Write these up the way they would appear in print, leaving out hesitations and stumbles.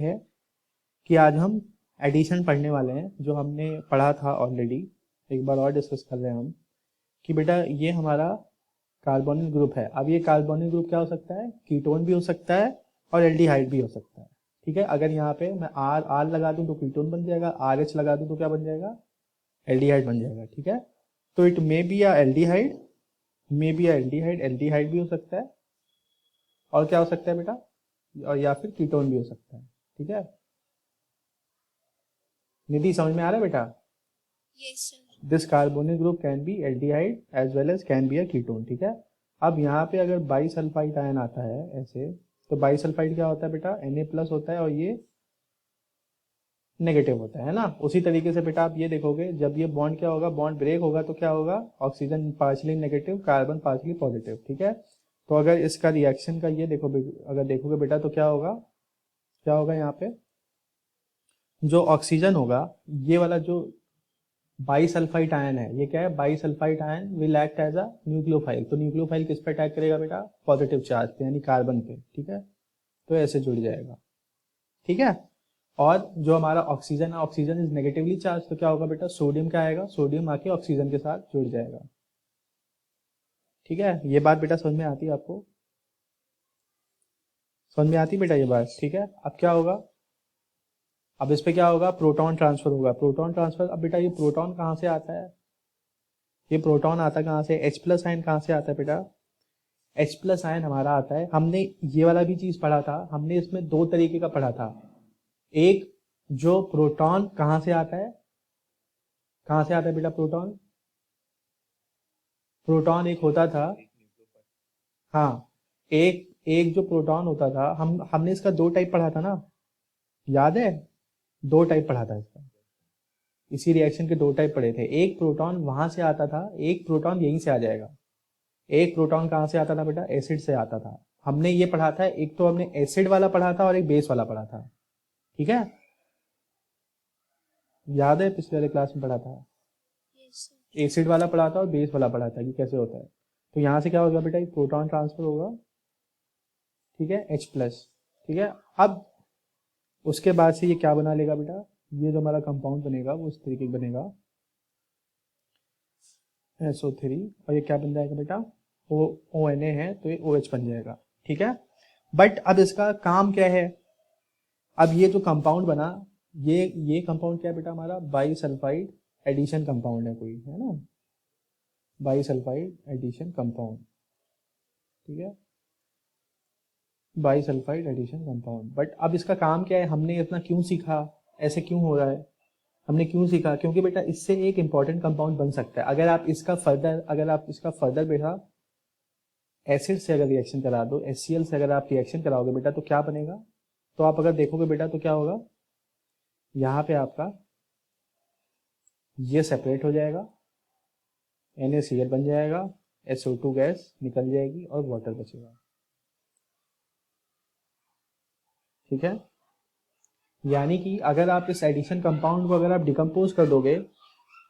है कि आज हम एडिशन पढ़ने वाले हैं, जो हमने पढ़ा था ऑलरेडी। एक बार और डिस्कस कर रहे हैं हम कि बेटा ये हमारा कार्बोनिल ग्रुप है। अब ये कार्बोनिल ग्रुप क्या हो सकता है? कीटोन भी हो सकता है और एल्डिहाइड भी हो सकता है। ठीक है, अगर यहाँ पे मैं आर आर लगा दूं तो कीटोन बन जाएगा, आर एच लगा दूं तो क्या बन जाएगा? एल्डिहाइड बन जाएगा। ठीक है, तो it may be a aldehyde, may be a aldehyde, aldehyde भी हो सकता है और क्या हो सकता है बेटा? और या फिर कीटोन भी हो सकता है। ठीक है, निधि समझ में आ रहा है बेटा? Yes, sir. This carbonyl group can be aldehyde as well as can be a ketone. ठीक है, अब यहाँ पे अगर बाईसल्फाइड आयन आता है ऐसे, तो बाईसल्फाइड क्या होता है बेटा? Na+ होता है और ये नेगेटिव होता है ना। उसी तरीके से बेटा आप ये देखोगे, जब ये बॉन्ड क्या होगा, बॉन्ड ब्रेक होगा तो क्या होगा? Oxygen partially negative, carbon partially positive. ठीक है, तो अगर इसका रिएक्शन का ये देखो, अगर देखोगे बेटा तो क्या होगा? क्या होगा यहाँ पे? जो ऑक्सीजन होगा, ये वाला जो बाईसल्फाइड आयन है, ये क्या है? Bisulphide ion will act as a nucleophile. तो न्यूक्लियोफाइल किस पे अटैक करेगा बेटा? पॉजिटिव चार्ज पे, यानी कार्बन पे। ठीक है, तो ऐसे जुड़ जाएगा। ठीक है, और जो हमारा ऑक्सीजन है, ऑक्सीजन इज नेगेटिवली चार्ज, तो क्या होगा बेटा? सोडियम क्या आएगा? सोडियम आके ऑक्सीजन के साथ जुड़ जाएगा। ठीक है, ये बात बेटा समझ में आती है आपको? समझ में आती बेटा ये बात? ठीक है, अब क्या होगा? अब इस पे क्या होगा? प्रोटॉन ट्रांसफर होगा। प्रोटॉन ट्रांसफर, अब बेटा ये प्रोटॉन कहाँ से आता है? ये प्रोटॉन आता है कहाँ से? H+ आयन कहाँ से आता है बेटा? H+ आयन हमारा आता है, हमने ये वाला भी चीज पढ़ा था, हमने इसमें दो तरीके का पढ़ा था। एक, जो प्रोटॉन कहाँ से आता है? कहाँ से आता है बेटा प्रोटॉन? प्रोटॉन एक होता था, हाँ, एक एक जो प्रोटॉन होता था, हमने इसका दो टाइप पढ़ा था ना, याद है? दो टाइप पढ़ा था इसका, इसी रिएक्शन के दो टाइप पढ़े थे। एक प्रोटॉन वहां से आता था, एक प्रोटॉन यहीं से आ जाएगा। एक प्रोटॉन कहाँ से आता था बेटा? एसिड से आता था। हमने ये पढ़ा था, एक तो हमने एसिड वाला पढ़ा था और एक बेस वाला पढ़ा था। ठीक है, याद है पिछले वाले क्लास में पढ़ा था? Yes, sir. एसिड वाला पढ़ा था और बेस वाला पढ़ा था कि कैसे होता है। तो यहाँ से क्या होगा बेटा? एक प्रोटॉन ट्रांसफर होगा, ठीक है, H+। ठीक है, अब उसके बाद से ये क्या बना लेगा बेटा? ये जो हमारा कंपाउंड बनेगा वो इस तरीके का बनेगा, SO3, और ये क्या बन जाएगा बेटा? ONA है तो ये OH बन जाएगा। ठीक है, बट अब इसका काम क्या है? अब ये जो कंपाउंड बना, ये कंपाउंड क्या है बेटा? हमारा बाईसल्फाइड एडिशन कंपाउंड है कोई, है ना? बाईसल्फाइड एडिशन कंपाउंड। ठीक है, बाईसल्फाइड एडिशन कंपाउंड। बट अब इसका काम क्या है? हमने इतना क्यों सीखा? ऐसे क्यों हो रहा है? हमने क्यों सीखा? क्योंकि बेटा इससे एक इंपॉर्टेंट कंपाउंड बन सकता है। अगर आप इसका फर्दर बेटा एसिड से अगर रिएक्शन करा दो, HCl से अगर आप रिएक्शन कराओगे बेटा, तो क्या बनेगा? तो आप अगर देखोगे बेटा तो क्या होगा? यहाँ पे आपका ये सेपरेट हो जाएगा, NaCl बन जाएगा, SO2 गैस निकल जाएगी और वाटर बचेगा। ठीक है, यानी कि अगर आप इस एडिशन कंपाउंड को अगर आप डिकम्पोज कर दोगे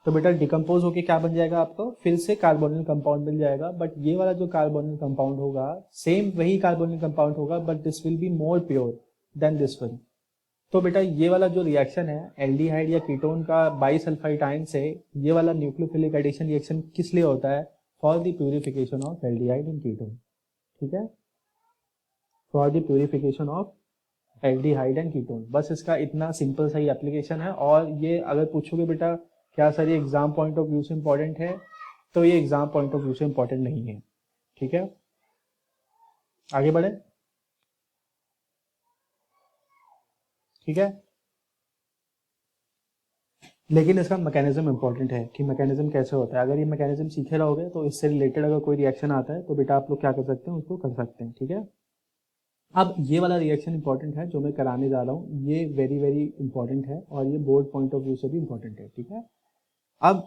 तो बेटा डिकम्पोज होके क्या बन जाएगा? आपको फिर से कार्बोनिल कंपाउंड मिल जाएगा। बट ये वाला जो कार्बोनिल कंपाउंड होगा, सेम वही कार्बोनिल कंपाउंड होगा, but this will be more pure than this one. तो बेटा ये वाला जो रिएक्शन है एल्डिहाइड या कीटोन का बाईसल्फाइड आयन से, ये वाला न्यूक्लियोफिलिक एडिशन रिएक्शन किस लिए होता है? For the purification of aldehyde and ketone. ठीक है, for the purification of aldehyde and ketone. बस इसका इतना सिंपल सा ही एप्लीकेशन है। और ये अगर पूछोगे बेटा क्या सर ये एग्जाम पॉइंट ऑफ व्यू से इंपॉर्टेंट है, तो ये एग्जाम पॉइंट ऑफ व्यू से इंपॉर्टेंट नहीं है। ठीक है, आगे बढ़े। ठीक है, लेकिन इसका मैकेनिज्म इंपॉर्टेंट है कि मैकेनिज्म कैसे होता है। अगर ये मैकेनिज्म सीखे रहोगे तो इससे रिलेटेड अगर कोई रिएक्शन आता है तो बेटा आप लोग क्या कर सकते हैं? उसको कर सकते हैं। ठीक है, अब ये वाला रिएक्शन इंपॉर्टेंट है जो मैं कराने जा रहा हूँ, ये वेरी वेरी इंपॉर्टेंट है और ये बोर्ड पॉइंट ऑफ व्यू से भी इंपॉर्टेंट है। ठीक है, अब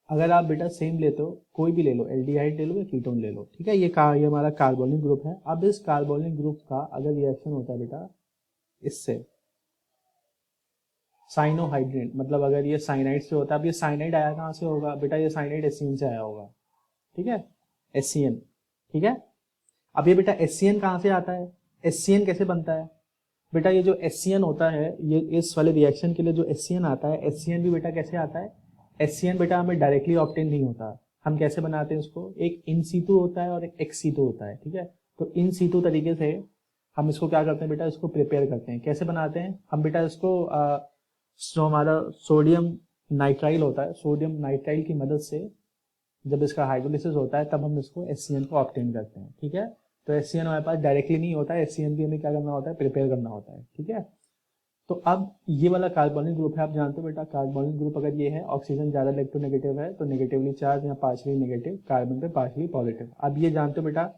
अगर आप बेटा सेम लेते हो, कोई भी ले लो, एल्डिहाइड ले लो या कीटोन ले लो, ठीक है, ये हमारा कार्बोनिक ग्रुप है। अब इस कार्बोनिक ग्रुप का अगर रिएक्शन होता है बेटा इससे साइनोहाइड्रेट, मतलब अगर ये साइनाइड से होता है, अब ये साइनाइड आया कहाँ से होगा बेटा? ये साइनाइड HCN से आया होगा। ठीक है, HCN। ठीक है, अब ये बेटा HCN कहाँ से आता है? HCN कैसे बनता है? बेटा ये जो HCN होता है, ये इस वाले रिएक्शन के लिए जो HCN आता है, HCN भी बेटा कैसे आता है? HCN बेटा हमें डायरेक्टली ऑब्टेन नहीं होता। हम कैसे बनाते हैं उसको? एक इन सीटू होता है और एक एक्स सीटू होता है, ठीक है। तो इन सीटू तरीके से हम इसको क्या करते हैं बेटा, इसको प्रिपेयर करते हैं। कैसे बनाते हैं हम बेटा इसको? जो हमारा सोडियम नाइट्राइल होता है, सोडियम नाइट्राइल की मदद से जब इसका हाइड्रोलिसिस होता है तब हम इसको HCN को ऑब्टेन करते हैं, ठीक है। तो HCN हमारे पास डायरेक्टली नहीं होता है, HCN भी हमें क्या करना होता है? प्रिपेयर करना होता है, ठीक है। तो अब ये वाला कार्बोनिल ग्रुप है, आप जानते हो बेटा कार्बोनिल ग्रुप अगर ये है, ऑक्सीजन ज्यादा इलेक्ट्रोनेगेटिव है तो नेगेटिवली चार्ज या पार्शियली नेगेटिव, कार्बन पे पार्शियली पॉजिटिव। अब ये जानते हो बेटा,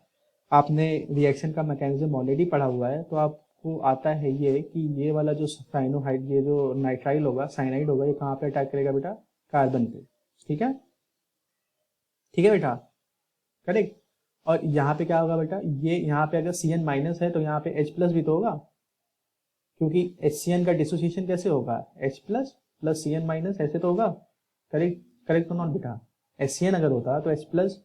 आपने रिएक्शन का मैकेनिज्म ऑलरेडी पढ़ा हुआ है, तो आपको आता है ये कि ये वाला जो साइनोहाइड, ये जो नाइट्राइल होगा, साइनाइड होगा, ये कहाँ पे अटैक करेगा बेटा? कार्बन पे, ठीक है, ठीक है बेटा, करेक्ट। और यहाँ पे क्या होगा बेटा? ये यहाँ पे अगर Cn माइनस है तो यहाँ पे H प्लस भी तो होगा, क्योंकि HCN का डिसोसिएशन कैसे होगा? H plus plus Cn minus, ऐसे तो होगा, करेक्ट, करेक्ट तो नॉट बेटा? HCN अगर होता तो H प्लस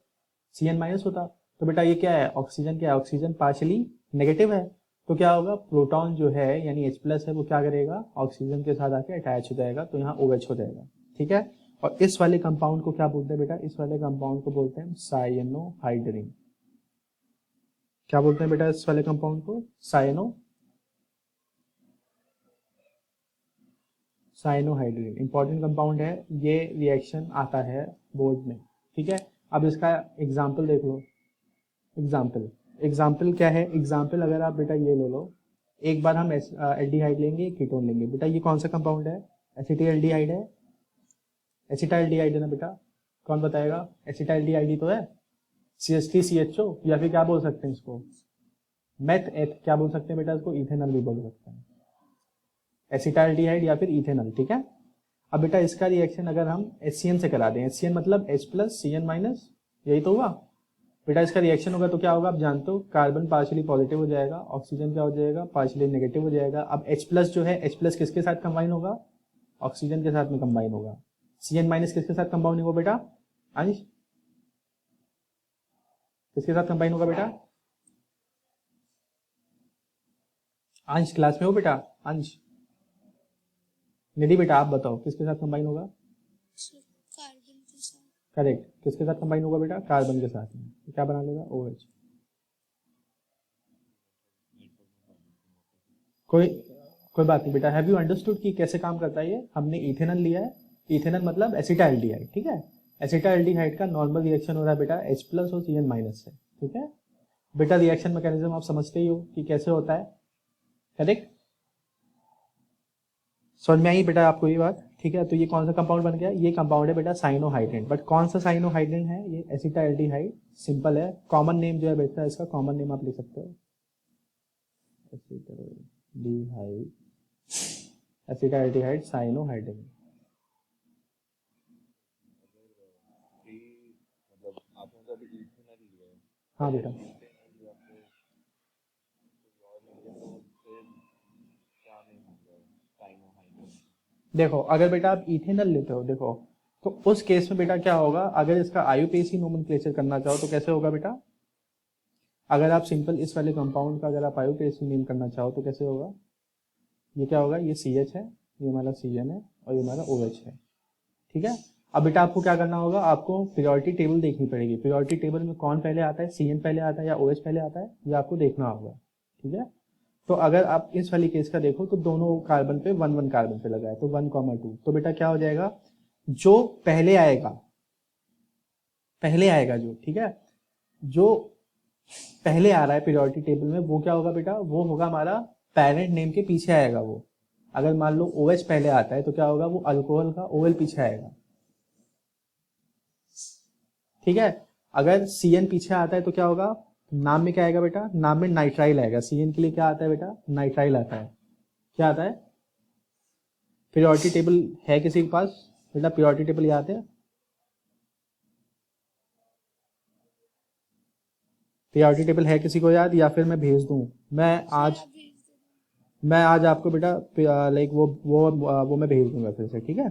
Cn माइनस होता। तो बेटा ये क्या है? ऑक्सीजन क्या है? ऑक्सीजन पार्शियली नेगेटिव है, तो क्या होगा? प्रोटॉन जो है यानी H प्लस है वो क्या करेगा? ऑक्सीजन के साथ आके अटैच हो जाएगा, तो यहाँ OH हो जाएगा, ठीक है। और इस वाले कंपाउंड को क्या बोलते हैं बेटा? इस वाले कंपाउंड को बोलते हैं साइनोहाइड्रिन। क्या बोलते हैं बेटा इस वाले कंपाउंड को? साइनोहाइड्रिन। इंपॉर्टेंट कंपाउंड है, ये रिएक्शन आता है बोर्ड में, ठीक है। अब इसका एग्जाम्पल देख लो। एग्जाम्पल क्या है? एग्जाम्पल अगर आप बेटा ये ले लो, एक बार हम एल्डिहाइड लेंगे, कीटोन लेंगे। बेटा ये कौन सा कंपाउंड है? एसिटाल्डिहाइड है, एसिटाल्डिहाइड है ना बेटा? कौन बताएगा? एसिटाल्डिहाइड ही तो है, CH3CHO, या फिर क्या बोल सकते हैं इसको? मेथ एथ, क्या बोल सकते हैं बेटा इसको? इथेनॉल भी बोल सकते हैं, एसिटाल्डिहाइड या फिर इथेनॉल, ठीक है। अब बेटा इसका रिएक्शन अगर हम HCN से करा दें, HCN मतलब H प्लस Cn माइनस, यही तो हुआ बेटा। इसका रिएक्शन होगा तो क्या होगा? आप जानते हो, कार्बन पार्शियली पॉजिटिव हो जाएगा, ऑक्सीजन क्या हो जाएगा? पार्शियली नेगेटिव हो जाएगा। अब H प्लस जो है, H प्लस किसके साथ कंबाइन होगा? ऑक्सीजन के साथ में कंबाइन होगा। Cn माइनस किसके साथ कंबाइन होगा बेटा? अंश, किसके साथ कंबाइन होगा बेटा? अंश, क्लास में हो बेटा? अंश, निधि बेटा आप बताओ किसके साथ कंबाइन होगा? कार्बन के साथ। करेक्ट, किसके साथ कंबाइन होगा बेटा? कार्बन के साथ में। तो क्या बना लेगा? OH। कोई बात नहीं बेटा। हैव यू अंडरस्टूड कि कैसे काम करता है ये? हमने इथेनॉल लिया है, इथेनॉल मतलब एसिटाल्डिहाइड, ठीक है। एसिटाल्डिहाइड का नॉर्मल रिएक्शन हो रहा है बेटा H प्लस और Cn माइनस से, ठीक है बेटा। रिएक्शन मैकेनिज्म आप समझते ही हो कि कैसे होता है, करेक्ट। समझ में आई बेटा आपको ये बात? ठीक है। तो ये कौन सा कंपाउंड बन गया? ये कंपाउंड है बेटा साइनोहाइड्रिन। बट कौन सा साइनोहाइड्रिन है? ये एसिटाल्डिहाइड, सिंपल है। कॉमन नेम जो है बेटा इसका, कॉमन नेम आप लिख सकते हो एसिटाल्डिहाइड, एसिटाल्डिहाइड साइनोहाइड्रिन। हाँ बेटा, देखो अगर बेटा आप इथेनॉल लेते हो, देखो तो उस केस में बेटा क्या होगा? अगर इसका आईयूपीएसी नोमेनक्लेचर करना चाहो तो कैसे होगा बेटा? अगर आप सिंपल इस वाले कंपाउंड का अगर आप आईयूपीएसी नेम करना चाहो तो कैसे होगा? ये क्या होगा? ये CH है, ये हमारा Cn है और ये हमारा OH है, ठीक है। अब बेटा आपको क्या करना होगा? आपको प्रियोरिटी टेबल देखनी पड़ेगी। प्रियोरिटी टेबल में कौन पहले आता है? Cn पहले आता है या OH पहले आता है? ये आपको देखना होगा, ठीक है। तो अगर आप इस वाली केस का देखो तो दोनों कार्बन पे 1 1 कार्बन पे लगा है, तो 1,2। तो बेटा क्या हो जाएगा? जो पहले आएगा, जो, ठीक है, जो पहले आ रहा है प्रियोरिटी टेबल में वो क्या होगा बेटा? वो होगा हमारा पेरेंट नेम के पीछे आएगा वो। अगर मान लो OH पहले आता है तो क्या होगा? वो अल्कोहल का OL पीछे आएगा, ठीक है। अगर Cn पीछे आता है तो क्या होगा? नाम में क्या आएगा बेटा? नाम में नाइट्राइल आएगा। Cn के लिए क्या आता है बेटा? नाइट्राइल आता है। क्या आता है? प्रियोरिटी टेबल है किसी के पास बेटा? प्रियोरिटी टेबल याद है? प्रियोरिटी टेबल है किसी को याद, या फिर मैं भेज दूं? मैं आज आपको बेटा लाइक वो मैं भेज दूंगा फिर से, ठीक है,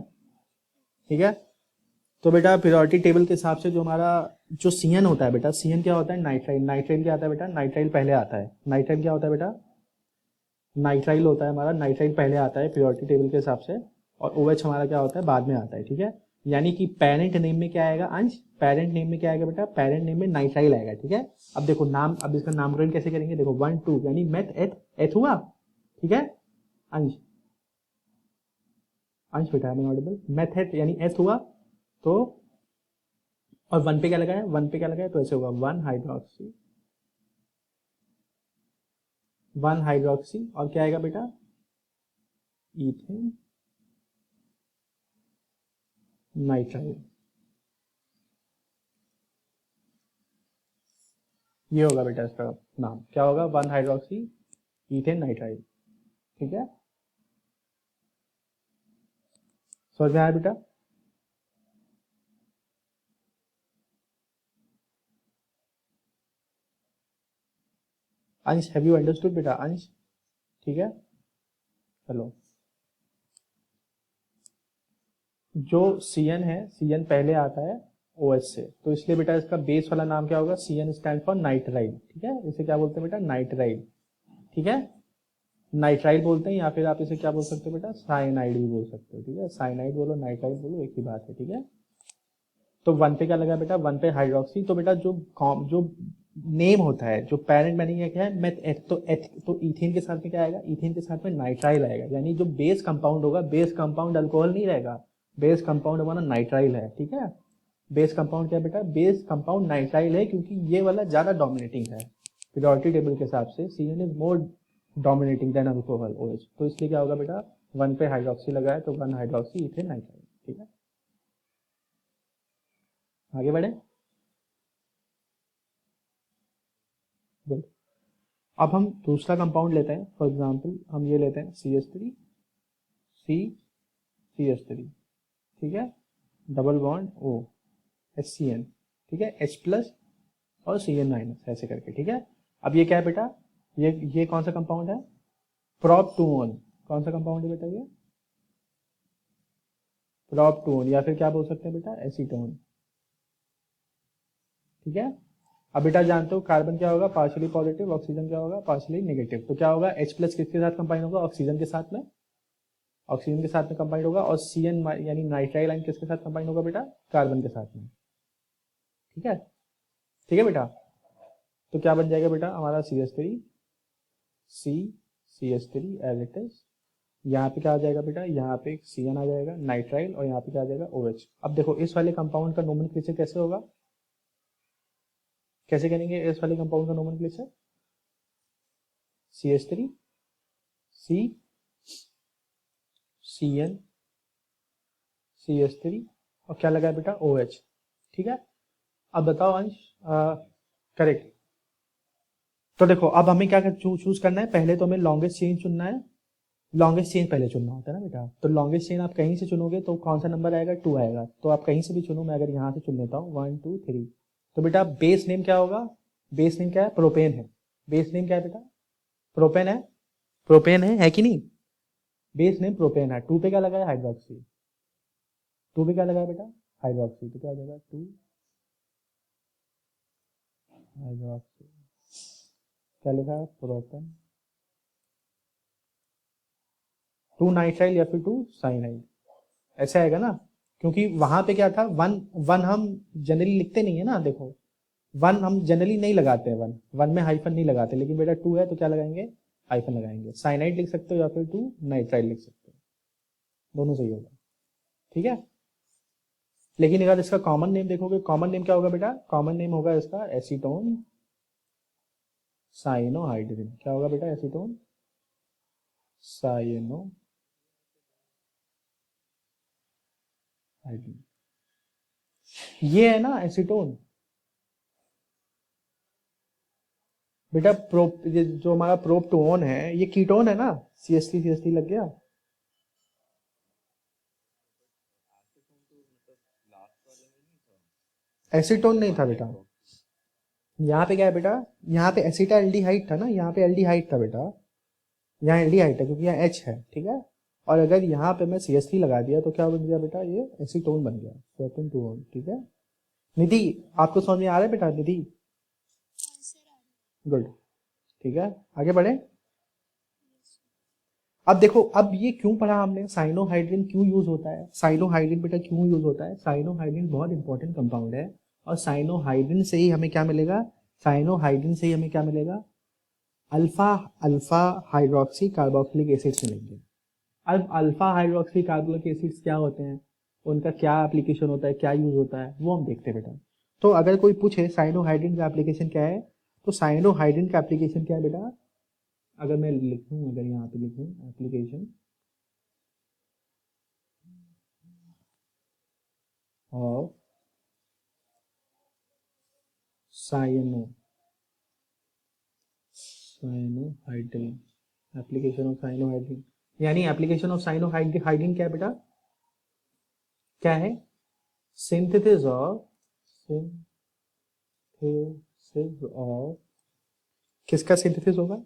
ठीक है। तो बेटा प्रियोरिटी टेबल के हिसाब से जो हमारा जो Cn होता है बेटा, Cn क्या होता है? नाइट्राइल। नाइट्राइल क्या आता है बेटा? नाइट्राइल पहले आता है। नाइट्राइल क्या होता है बेटा? नाइट्राइल होता है हमारा, नाइट्राइल पहले आता है प्योरिटी टेबल के हिसाब से, और OH हमारा क्या होता है बाद में आता है, ठीक है। यानी कि पेरेंट नेम में क्या आएगा अंश, पेरेंट नेम में क्या आएगा बेटा, पेरेंट नेम में नाइट्राइल आएगा, ठीक है। अब देखो नाम, अब इसका नामकरण कैसे करेंगे, देखो 1 2 यानी मेथ एथ, एथ हुआ, ठीक है अंश, अंश बेटा है ऑडिबल, मेथ एथ यानी एथ हुआ, तो और 1 पे क्या लगा है, 1 पे क्या लगा है, तो ऐसे होगा 1 हाइड्रोक्सी, 1 हाइड्रोक्सी, और क्या आएगा बेटा, इथेन नाइट्राइल, ये होगा बेटा इसका नाम, क्या होगा, 1 हाइड्रोक्सी इथेन नाइट्राइल, ठीक है। समझ में आया बेटा। अंश हैव यू अंडरस्टूड बेटा, अंश, ठीक है। चलो, जो CN है, CN पहले आता है OH से, तो इसलिए बेटा इसका बेस वाला नाम क्या होगा, CN स्टैंड फॉर नाइट्राइल, ठीक है। इसे क्या बोलते हैं बेटा, नाइट्राइल, ठीक है, नाइट्राइल बोलते हैं, या फिर आप इसे क्या बोल सकते हो बेटा, साइनाइड भी बोल सकते हो, ठीक है। साइनाइड बोलो, नाइट्राइल बोलो, एक ही बात है, ठीक है। तो 1 पे क्या लगा बेटा, 1 पे हाइड्रोक्सी, तो बेटा जो नेम होता है, जो पेरेंट मैंने क्या है मेथ एथ, तो इथेन के साथ में क्या आएगा, इथेन के साथ में नाइट्राइल आएगा, यानी जो बेस कंपाउंड होगा, बेस कंपाउंड अल्कोहल नहीं रहेगा, बेस कंपाउंड हमारा नाइट्राइल है, ठीक है। बेस कंपाउंड क्या है बेटा, बेस कंपाउंड नाइट्राइल है, क्योंकि ये वाला ज्यादा डोमिनेटिंग है पीरियोडिक टेबल के हिसाब से, CN is more dominating than alcohol OH, तो इसलिए क्या होगा बेटा, 1 पे हाइड्रोक्सी लगा है तो 1 हाइड्रोक्सी इथेन नाइट्राइल, ठीक है। आगे बढ़े, गुड। अब हम दूसरा कंपाउंड लेते हैं, फॉर एग्जांपल हम ये लेते हैं CH3 CH3, ठीक है, डबल बॉन्ड O HCN, ठीक है, H प्लस और CN माइनस ऐसे करके, ठीक है। अब ये क्या है बेटा, ये कौन सा कंपाउंड है, प्रोपटून, कौन सा कंपाउंड है बेटा, ये प्रोपटून, या फिर क्या बोल सकते हैं बेटा, एसीटोन, ठीक है। अब बेटा जानते हो कार्बन क्या होगा, पार्शियली पॉजिटिव, ऑक्सीजन क्या होगा, पार्शियली नेगेटिव, तो क्या होगा, H प्लस किसके साथ कंबाइन होगा, ऑक्सीजन के साथ में, ऑक्सीजन के साथ में कंबाइन होगा, और CN यानी नाइट्राइल आयन किसके साथ कंबाइन होगा बेटा, कार्बन के साथ में, ठीक है, ठीक है बेटा। तो क्या बन जाएगा बेटा हमारा CH3 CH3 as it is, यहाँ पे क्या आ जाएगा बेटा, यहाँ पे CN आ जाएगा नाइट्राइल, और यहाँ पे क्या आ जाएगा OH। अब देखो इस वाले कंपाउंड का नोमेनक्लेचर कैसे होगा, कैसे करेंगे इस वाले कंपाउंड का नोमेनक्लेचर, CH3 CN CH3 और क्या लगा है बेटा OH, ठीक है। अब बताओ अंश, करेक्ट। तो देखो अब हमें क्या चूज करना है, पहले तो हमें लॉन्गेस्ट चेन चुनना है, लॉन्गेस्ट चेन पहले चुनना होता है ना बेटा, तो लॉन्गेस्ट चेन आप कहीं से चुनोगे तो कौन सा नंबर आएगा, 2 आएगा, तो आप कहीं से भी चुनो, मैं अगर यहाँ से चुन लेता हूँ 1 2 3, तो बेटा बेस नेम क्या होगा, बेस नेम क्या है, प्रोपेन है, बेस नेम क्या है बेटा, प्रोपेन है, प्रोपेन है कि नहीं, बेस नेम प्रोपेन है। 2 पे क्या लगा है, हाइड्रोक्सी, 2 पे क्या लगा है बेटा, हाइड्रोक्सी, तो क्या हो जाएगा 2 हाइड्रोक्सी, क्या लिखा है, प्रोपेन, 2 नाइट्राइल या फिर 2 साइनाइड, ऐसे आएगा ना, क्योंकि वहां पे क्या था, वन वन हम जनरली लिखते नहीं है ना, देखो 1 हम जनरली नहीं लगाते हैं, 1 में हाइफन नहीं लगाते, लेकिन बेटा 2 है तो क्या लगाएंगे, हाइफन लगाएंगे, साइनाइड लिख सकते हो या फिर 2 नाइट्राइल लिख सकते हो, दोनों सही होगा, ठीक है। लेकिन अगर इसका कॉमन नेम देखोगे, कॉमन नेम क्या होगा बेटा, कॉमन नेम होगा इसका एसीटोन साइनोहाइड्रिन, क्या होगा बेटा, एसीटोन साइनो हाइड्रिन, ये है ना एसीटोन बेटा, ये जो हमारा प्रोपटोन है ये कीटोन है ना, CH3 लग गया, एसीटोन नहीं था बेटा, यहाँ पे क्या है बेटा, यहाँ पे एसिटाल्डिहाइड था ना, यहाँ पे एल्डिहाइड था बेटा, यहाँ एल्डिहाइड है क्योंकि यहाँ H है, ठीक है। और अगर यहाँ पे मैं CH3 लगा दिया तो क्या बन गया बेटा, ये एसीटोन बन गया, प्रोपेन, ठीक है। निधि आपको समझ में आ रहा है बेटा, निधि, हाँ सर आ रहा गुड, ठीक है। आगे बढ़े, अब देखो, अब ये क्यों पढ़ा हमने, साइनोहाइड्रिन क्यों यूज होता है, साइनोहाइड्रिन बेटा क्यों यूज होता है, साइनोहाइड्रिन बहुत इंपॉर्टेंट कंपाउंड है, और साइनोहाइड्रिन से ही हमें क्या मिलेगा, साइनोहाइड्रिन से ही हमें क्या मिलेगा, alpha alpha hydroxy carboxylic acids मिलेंगे। अब अल्फा हाइड्रोक्सी कार्बोक्सिलिक एसिड्स क्या होते हैं, उनका क्या एप्लीकेशन होता है, क्या यूज होता है, वो हम देखते हैं बेटा। तो अगर कोई पूछे साइनोहाइड्रिन का एप्लीकेशन क्या है, तो साइनोहाइड्रिन का एप्लीकेशन क्या है बेटा, अगर मैं लिखूं, अगर यहाँ पे लिखूं application of cyanohydrin, application of cyanohydrin, यानी एप्लीकेशन ऑफ साइनोहाइड्रिन क्या है बेटा, क्या है, सिंथेसिस ऑफ किसका सिंथेसिस होगा,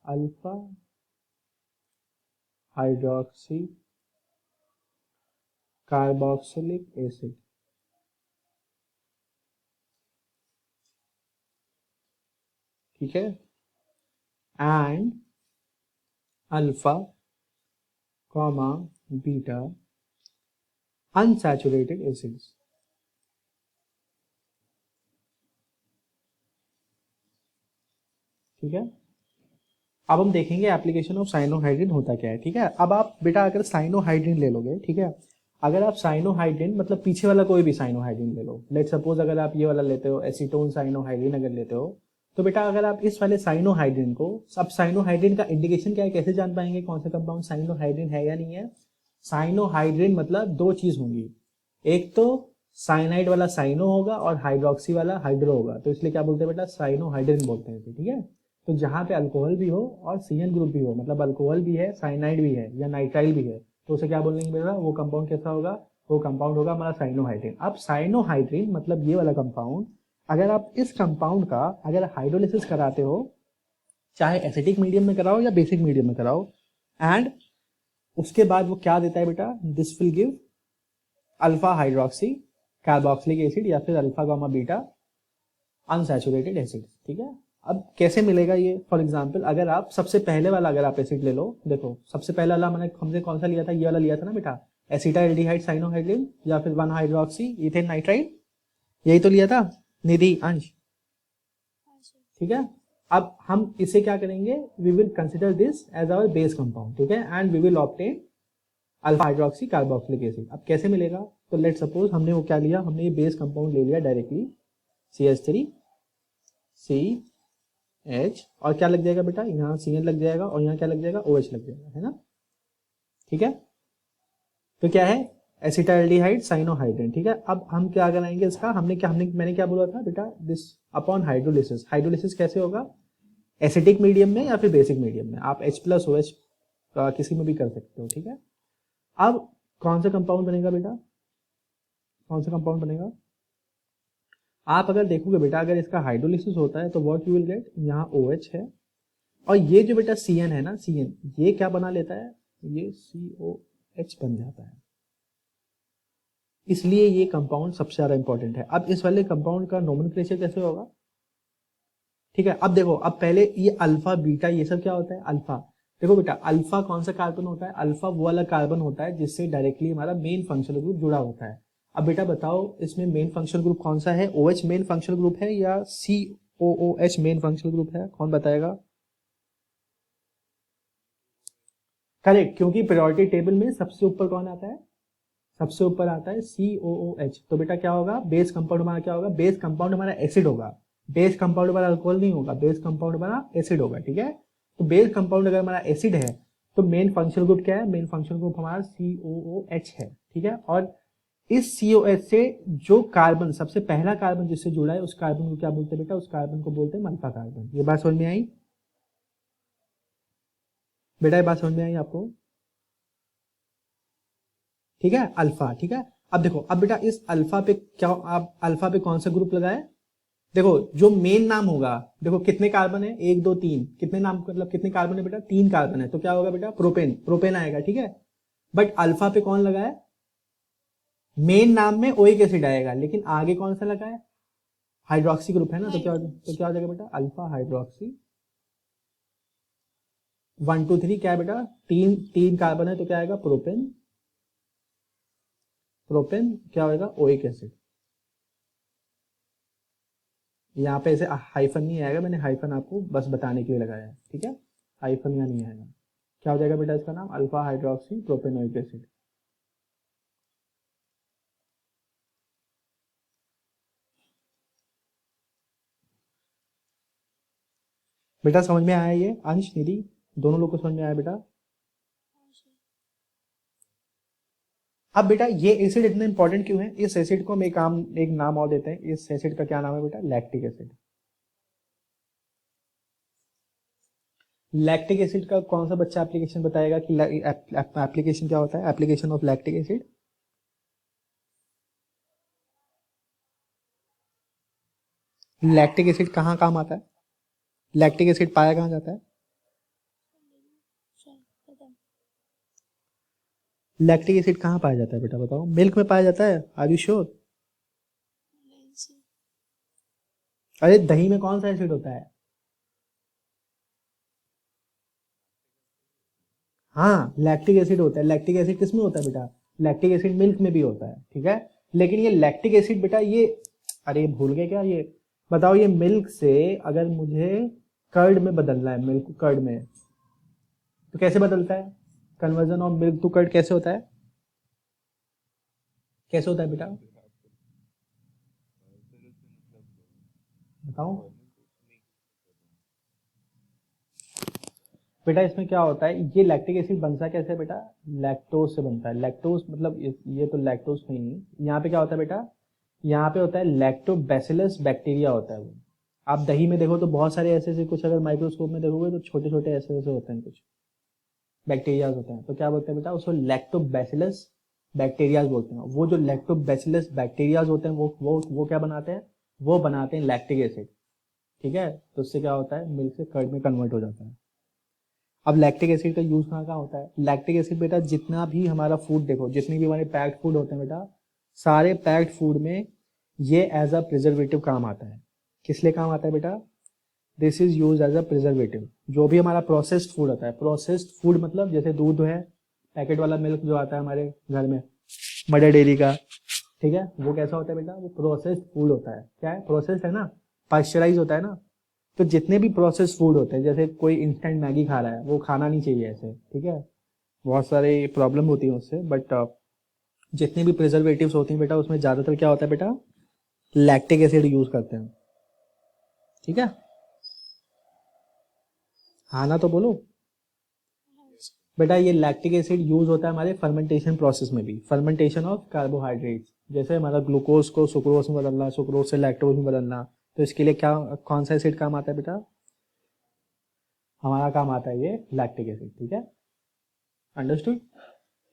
अल्फा हाइड्रोक्सी कार्बोक्सिलिक एसिड, ठीक है, and alpha comma beta unsaturated acids, ठीक है। अब हम देखेंगे एप्लीकेशन ऑफ साइनोहाइड्रिन होता क्या है, ठीक है। अब आप बेटा अगर साइनोहाइड्रिन ले लोगे, ठीक है, अगर आप साइनोहाइड्रिन मतलब पीछे वाला कोई भी साइनोहाइड्रिन ले लो, लेट सपोज अगर आप ये वाला लेते हो एसीटोन साइनोहाइड्रिन अगर लेते हो, तो बेटा अगर आप इस वाले साइनोहाइड्रिन को, अब साइनोहाइड्रिन का इंडिकेशन क्या है, कैसे जान पाएंगे कौन सा कंपाउंड साइनोहाइड्रिन है या नहीं है, साइनोहाइड्रिन मतलब दो चीज होंगी, एक तो साइनाइड वाला साइनो होगा और हाइड्रोक्सी वाला हाइड्रो होगा, तो इसलिए क्या बोलते हैं बेटा, साइनोहाइड्रिन बोलते हैं, ठीक है। तो जहां पे अल्कोहल भी हो और सीएन ग्रुप भी हो, मतलब अल्कोहल भी है, साइनाइड भी है या नाइट्राइल भी है, तो उसे क्या बोलेंगे बेटा, वो कंपाउंड कैसा होगा, वो कंपाउंड होगा हमारा साइनोहाइड्रिन। अब साइनोहाइड्रिन मतलब ये वाला कंपाउंड, अगर आप इस कंपाउंड का अगर हाइड्रोलिसिस कराते हो, चाहे एसिटिक मीडियम में कराओ या बेसिक मीडियम में कराओ, एंड उसके बाद वो क्या देता है बेटा, this will give alpha hydroxy carboxylic acid या फिर alpha gamma beta unsaturated acid, ठीक है। अब कैसे मिलेगा ये, फॉर एग्जांपल अगर आप सबसे पहले वाला अगर आप एसिड ले लो, देखो सबसे पहला वाला मैंने हमसे कौन सा लिया था, ये वाला लिया था ना बेटा, एसिटाल्डिहाइड साइनोहाइड्रिन या फिर 1 हाइड्रोक्सी इथेन नाइट्राइड, यही तो लिया था निधि अंश, हाँ सर। ठीक है। अब हम इसे क्या करेंगे, we will consider this as our base compound, ठीक है, and we will obtain alpha hydroxy carboxylic acid. अब कैसे मिलेगा, तो लेट सपोज हमने वो क्या लिया, हमने ये बेस कंपाउंड ले लिया डायरेक्टली CH3 CH, और क्या लग जाएगा बेटा, यहाँ CN लग जाएगा और यहाँ क्या लग जाएगा, OH लग जाएगा, है ना, ठीक है। तो क्या है, एसिटाल्डिहाइड साइनोहाइड्रिन, ठीक है। अब हम क्या कराएंगे इसका, मैंने क्या बोला था बेटा, दिस अपॉन हाइड्रोलिसिस, हाइड्रोलिसिस कैसे होगा, एसिडिक मीडियम में या फिर बेसिक मीडियम में, आप H+OH किसी में भी कर सकते हो, ठीक है। अब कौन सा कंपाउंड बनेगा बेटा, कौन सा कंपाउंड बनेगा, आप अगर देखोगे बेटा, अगर इसका हाइड्रोलिसिस होता है तो व्हाट यू विल गेट, यहाँ OH है, और ये जो बेटा CN है ना, CN ये क्या बना लेता है, ये COH बन जाता है, इसलिए ये कंपाउंड सबसे ज्यादा इंपॉर्टेंट है। अब इस वाले कंपाउंड का नोमेनक्लेचर कैसे होगा, ठीक है। अब देखो, अब पहले ये अल्फा बीटा ये सब क्या होता है, अल्फा, देखो बेटा अल्फा कौन सा कार्बन होता है, अल्फा वो वाला कार्बन होता है जिससे डायरेक्टली हमारा मेन फंक्शनल ग्रुप जुड़ा होता है। अब बेटा बताओ इसमें मेन फंक्शनल ग्रुप कौन सा है, OH मेन फंक्शनल ग्रुप है या COOH मेन फंक्शनल ग्रुप है, कौन बताएगा, करेक्ट, क्योंकि प्रायोरिटी टेबल में सबसे ऊपर कौन आता है, सबसे ऊपर आता है COOH, तो बेटा क्या होगा, बेस कंपाउंड हमारा क्या होगा, बेस कंपाउंड हमारा एसिड होगा, बेस कंपाउंड हमारा अल्कोहल नहीं होगा, बेस कंपाउंड हमारा एसिड होगा, ठीक है। तो बेस कंपाउंड अगर हमारा एसिड है तो मेन फंक्शनल ग्रुप क्या है, मेन फंक्शनल ग्रुप हमारा COOH है, ठीक है। और इस COH से जो कार्बन सबसे पहला कार्बन जिससे जुड़ा है उस कार्बन को क्या बोलते हैं बेटा, उस कार्बन को बोलते हैं अल्फा कार्बन। ये बात समझ में आई बेटा, ये बात समझ में आई आपको, ठीक है, अल्फा, ठीक है। अब देखो, अब बेटा इस अल्फा पे क्या, आप अल्फा पे कौन सा ग्रुप लगाए, देखो जो मेन नाम होगा, देखो कितने कार्बन है, 1 2 3, कितने नाम मतलब कितने कार्बन है बेटा, 3 कार्बन है, तो क्या होगा बेटा, प्रोपेन, प्रोपेन आएगा, ठीक है। बट अल्फा पे कौन लगा है, मेन नाम में ओइक एसिड आएगा, लेकिन आगे कौन सा लगा है, हाइड्रोक्सी ग्रुप है ना, तो क्या हो जाएगा बेटा, अल्फा हाइड्रोक्सी 1 2 3 क्या है बेटा, तीन तीन कार्बन है तो क्या आएगा, प्रोपेन, प्रोपेन क्या होगा, ओइक एसिड। यहाँ पे ऐसे हाइफन नहीं आएगा, मैंने हाइफन आपको बस बताने के लिए लगाया है, ठीक है, हाइफन यहाँ नहीं आएगा। क्या हो जाएगा बेटा इसका नाम, अल्फा हाइड्रोक्सी प्रोपेनोइक एसिड। बेटा समझ में आया ये, अंश निधि दोनों लोग को समझ में आया बेटा। हाँ सर। अब बेटा ये एसिड इतना इंपॉर्टेंट क्यों है, इस एसिड को हम एक नाम और देते हैं, इस एसिड का क्या नाम है बेटा, लैक्टिक एसिड। लैक्टिक एसिड का कौन सा बच्चा एप्लीकेशन बताएगा कि एप्लीकेशन क्या होता है, application of lactic acid. Lactic acid कहाँ काम आता है, लैक्टिक एसिड पाया कहाँ जाता है, सर पता नहीं। लैक्टिक एसिड कहाँ पाया जाता है बेटा बताओ, मिल्क में पाया जाता है, आर यू श्योर। नहीं सर। अरे दही में कौन सा एसिड होता है, हाँ लैक्टिक एसिड होता है। लैक्टिक एसिड किस में होता है बेटा, लैक्टिक एसिड मिल्क में भी होता है, ठीक है। लेकिन ये लैक्टिक एसिड बेटा ये, अरे भूल गए क्या ये, बताओ ये मिल्क से अगर मुझे कर्ड में बदलना है, मिल्क कर्ड में, तो कैसे बदलता है, conversion of milk to curd कैसे होता है, कैसे होता है बेटा बताओ। बेटा इसमें क्या होता है, ये लैक्टिक एसिड बनता कैसे है बेटा, लैक्टोज से बनता है। लैक्टोज मतलब ये तो लैक्टोज नहीं, यहाँ पे क्या होता है बेटा, यहाँ पे होता है लैक्टोबैसिलस बैक्टीरिया होता है वो। आप दही में देखो तो बहुत सारे ऐसे ऐसे कुछ, अगर माइक्रोस्कोप में देखोगे तो छोटे छोटे ऐसे ऐसे होते हैं कुछ बैक्टीरियाज होते हैं, तो क्या बोलते हैं बेटा उसको, लैक्टोबैसिलस बैक्टीरियाज बोलते हैं। वो जो लैक्टोबैसिलस बैक्टीरियाज होते हैं वो क्या बनाते हैं, वो बनाते हैं लैक्टिक एसिड, ठीक है। तो उससे क्या होता है, मिल्क से कर्ड में कन्वर्ट हो जाता है। अब लैक्टिक एसिड का यूज कहाँ कहाँ होता है, लैक्टिक एसिड बेटा जितना भी हमारा फूड देखो, जितने भी हमारे पैक्ड फूड होते हैं बेटा, सारे पैक्ड फूड में ये एज अ प्रिजर्वेटिव काम आता है। किस लिए काम आता है बेटा, this is use as a preservative. जो भी हमारा प्रोसेस्ड फूड होता है, प्रोसेस्ड फूड मतलब जैसे दूध है, पैकेट वाला मिल्क जो आता है हमारे घर में मदर डेयरी का, ठीक है, वो कैसा होता है बेटा, वो प्रोसेस्ड फूड होता है। क्या है, प्रोसेस्ड है ना, पास्चराइज होता है ना। तो जितने भी प्रोसेस फूड होते हैं, जैसे कोई इंस्टेंट मैगी खा रहा है, वो खाना नहीं चाहिए ऐसे, ठीक है, बहुत सारे प्रॉब्लम होती है उससे। बट जितने भी प्रिजर्वेटिव्स होती हैं बेटा, उसमें ज़्यादातर क्या होता है बेटा, लैक्टिक एसिड यूज करते हैं, ठीक है। हाँ ना तो बोलो हाँ सर। बेटा, ये लैक्टिक एसिड यूज होता है हमारे फर्मेंटेशन प्रोसेस में भी, फर्मेंटेशन ऑफ कार्बोहाइड्रेट्स, जैसे हमारा ग्लूकोज को सुक्रोज में बदलना, सुक्रोज से लैक्टोज में बदलना, तो इसके लिए क्या, कौन सा एसिड काम आता है बेटा, हमारा काम आता है ये लैक्टिक एसिड, ठीक है, अंडरस्टूड,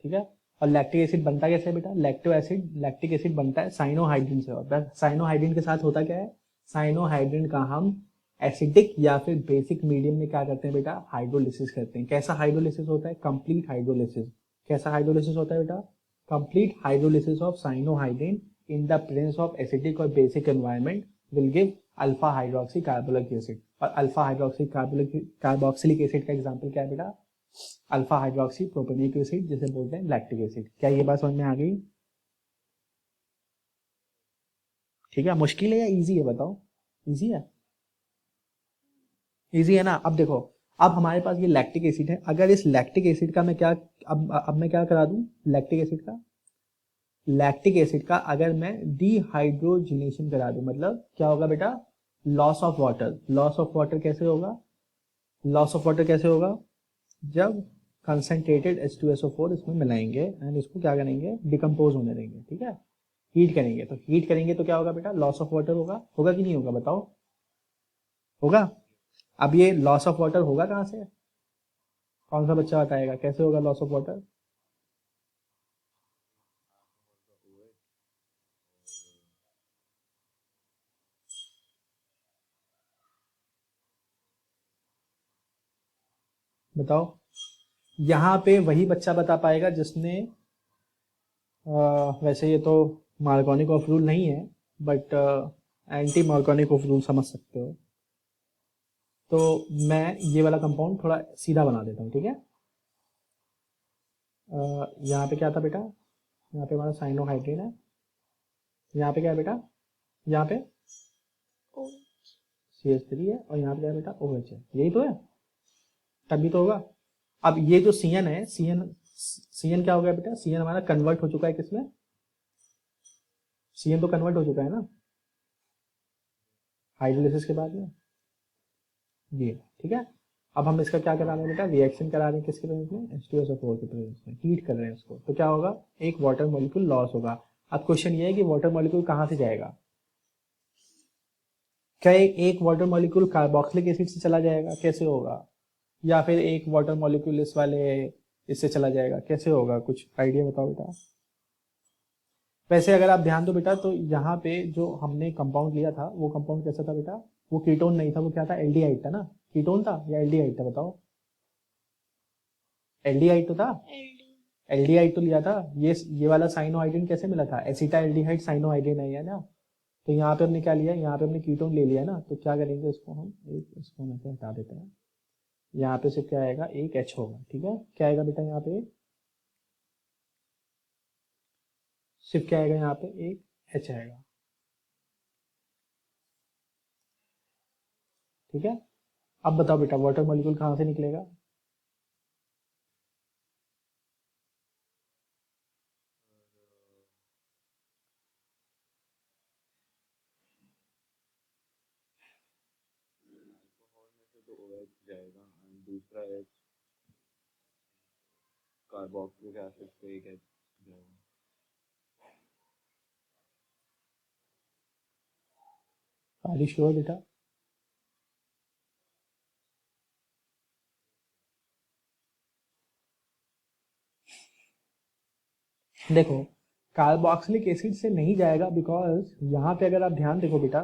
ठीक है। और लैक्टिक एसिड बनता कैसे है बेटा, लैक्टो एसिड, लैक्टिक एसिड बनता है साइनोहाइड्रिन से। और साइनोहाइड्रिन के साथ होता क्या है, साइनोहाइड्रिन का हम एसिडिक या फिर बेसिक मीडियम में क्या करते हैं बेटा, हाइड्रोलिसिस करते हैं। कैसा हाइड्रोलिसिस होता है, कंप्लीट हाइड्रोलिसिस। कैसा हाइड्रोलिसिस होता है बेटा, complete hydrolysis of cyanohydrin in the presence of acidic और basic environment will give alpha hydroxy carbolic acid. और अल्फा हाइड्रोक्सी कार्बोक्सिलिक एसिड का एग्जाम्पल क्या है बेटा, अल्फा हाइड्रोक्सी प्रोपेनिक एसिड, जिसे बोलते हैं लैक्टिक एसिड। क्या ये बात समझ में आ गई, ठीक है। मुश्किल है या इजी है बताओ, इजी है, इजी है ना। अब देखो, अब हमारे पास ये लैक्टिक एसिड है, अगर इस लैक्टिक एसिड का मैं क्या, अब मैं क्या करा दूं, लैक्टिक एसिड का, लैक्टिक एसिड का अगर मैं डिहाइड्रोजिनेशन करा दूं, मतलब क्या होगा बेटा, loss of water. Loss of water कैसे होगा, लॉस ऑफ वाटर कैसे होगा, जब कंसनट्रेटेड H2SO4 इसमें मिलाएंगे एंड इसको क्या करेंगे, डिकम्पोज होने देंगे, ठीक है, हीट करेंगे। तो हीट करेंगे तो क्या होगा बेटा, लॉस ऑफ वाटर होगा, होगा कि नहीं होगा बताओ, होगा। अब ये लॉस ऑफ वाटर होगा कहाँ से, कौन सा बच्चा बताएगा कैसे होगा लॉस ऑफ वाटर, बताओ। यहाँ पे वही बच्चा बता पाएगा जिसने वैसे ये तो मार्कोनिक ऑफ रूल नहीं है, but anti Markovnikov of rule समझ सकते हो। तो मैं ये वाला कंपाउंड थोड़ा सीधा बना देता हूँ, ठीक है। यहाँ पे क्या था बेटा, यहाँ पे हमारा साइनोहाइड्रिन है, यहाँ पे क्या है बेटा, यहाँ पे O CH3 है, और यहाँ पे क्या है बेटा, OH है, यही तो है, तभी तो होगा। अब ये जो CN है, CN क्या हो गया बेटा, CN हमारा कन्वर्ट हो चुका है किसमें, CN तो कन्वर्ट हो चुका है ना हाइड्रोलिसिस के बाद में, ये ठीक है। अब हम इसका क्या करा रहे हैं बेटा, रिएक्शन करा रहे हैं किसके प्रेजेंस में, H2SO4 के प्रेजेंस में, हीट कर रहे हैं इसको, तो क्या होगा, एक वाटर मॉलिक्यूल लॉस होगा। अब क्वेश्चन ये है कि वाटर मॉलिक्यूल कहाँ से जाएगा, क्या एक वाटर मॉलिक्यूल कार्बोक्सिलिक एसिड से चला जाएगा, कैसे होगा, या फिर एक वाटर मॉलिक्यूल इस वाले इससे चला जाएगा, कैसे होगा, कुछ आइडिया बताओ बेटा। वैसे अगर आप ध्यान दो बेटा, तो यहाँ पे जो हमने कंपाउंड लिया था वो कंपाउंड कैसा था बेटा, वो कीटोन नहीं था, वो क्या था, एल्डिहाइड था ना, कीटोन था या एल्डिहाइड था बताओ, एल्डिहाइड तो था, LD एल्डिहाइड तो लिया था। ये वाला साइनोहाइड्रिन कैसे मिला था, एसिटाल्डिहाइड साइनोहाइड्रिन है ना, तो यहाँ पे हमने क्या लिया, यहाँ पे हमने कीटोन ले लिया ना, तो क्या करेंगे इसको हम इसको में से हटा देते हैं, यहाँ पे सिर्फ क्या आएगा, एक H होगा, ठीक है। क्या आएगा बेटा यहाँ पे, सिर्फ क्या आएगा यहाँ पे, एक H आएगा, ठीक है। अब बताओ बेटा वाटर मॉलिक्यूल कहाँ से निकलेगा, अल्कोहल में से तो OH जाएगा और दूसरा H कार्बोक्सिलिक एसिड से एक H जाएगा। आर यू श्योर बेटा, देखो कार्बोक्सिलिक एसिड से नहीं जाएगा, बिकॉज यहाँ पे अगर आप ध्यान देखो बेटा,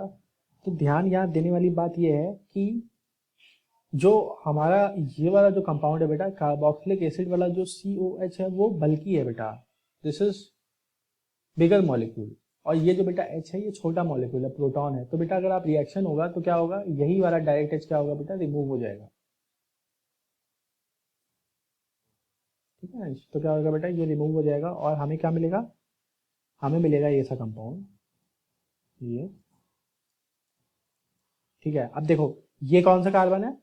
तो ध्यान यहाँ देने वाली बात यह है कि जो हमारा ये वाला जो कंपाउंड है बेटा, कार्बोक्सिलिक एसिड वाला जो COH है वो बल्कि है बेटा, दिस इज बिगर मॉलिक्यूल, और ये जो बेटा H है ये छोटा मॉलिक्यूल है, प्रोटॉन है, तो बेटा अगर आप रिएक्शन होगा तो क्या होगा, यही वाला डायरेक्ट H क्या होगा बेटा, रिमूव हो जाएगा, ठीक है। तो क्या होगा बेटा, ये रिमूव हो जाएगा और हमें क्या मिलेगा, हमें मिलेगा ये सा कंपाउंड, ये ठीक है। अब देखो ये कौन सा कार्बन है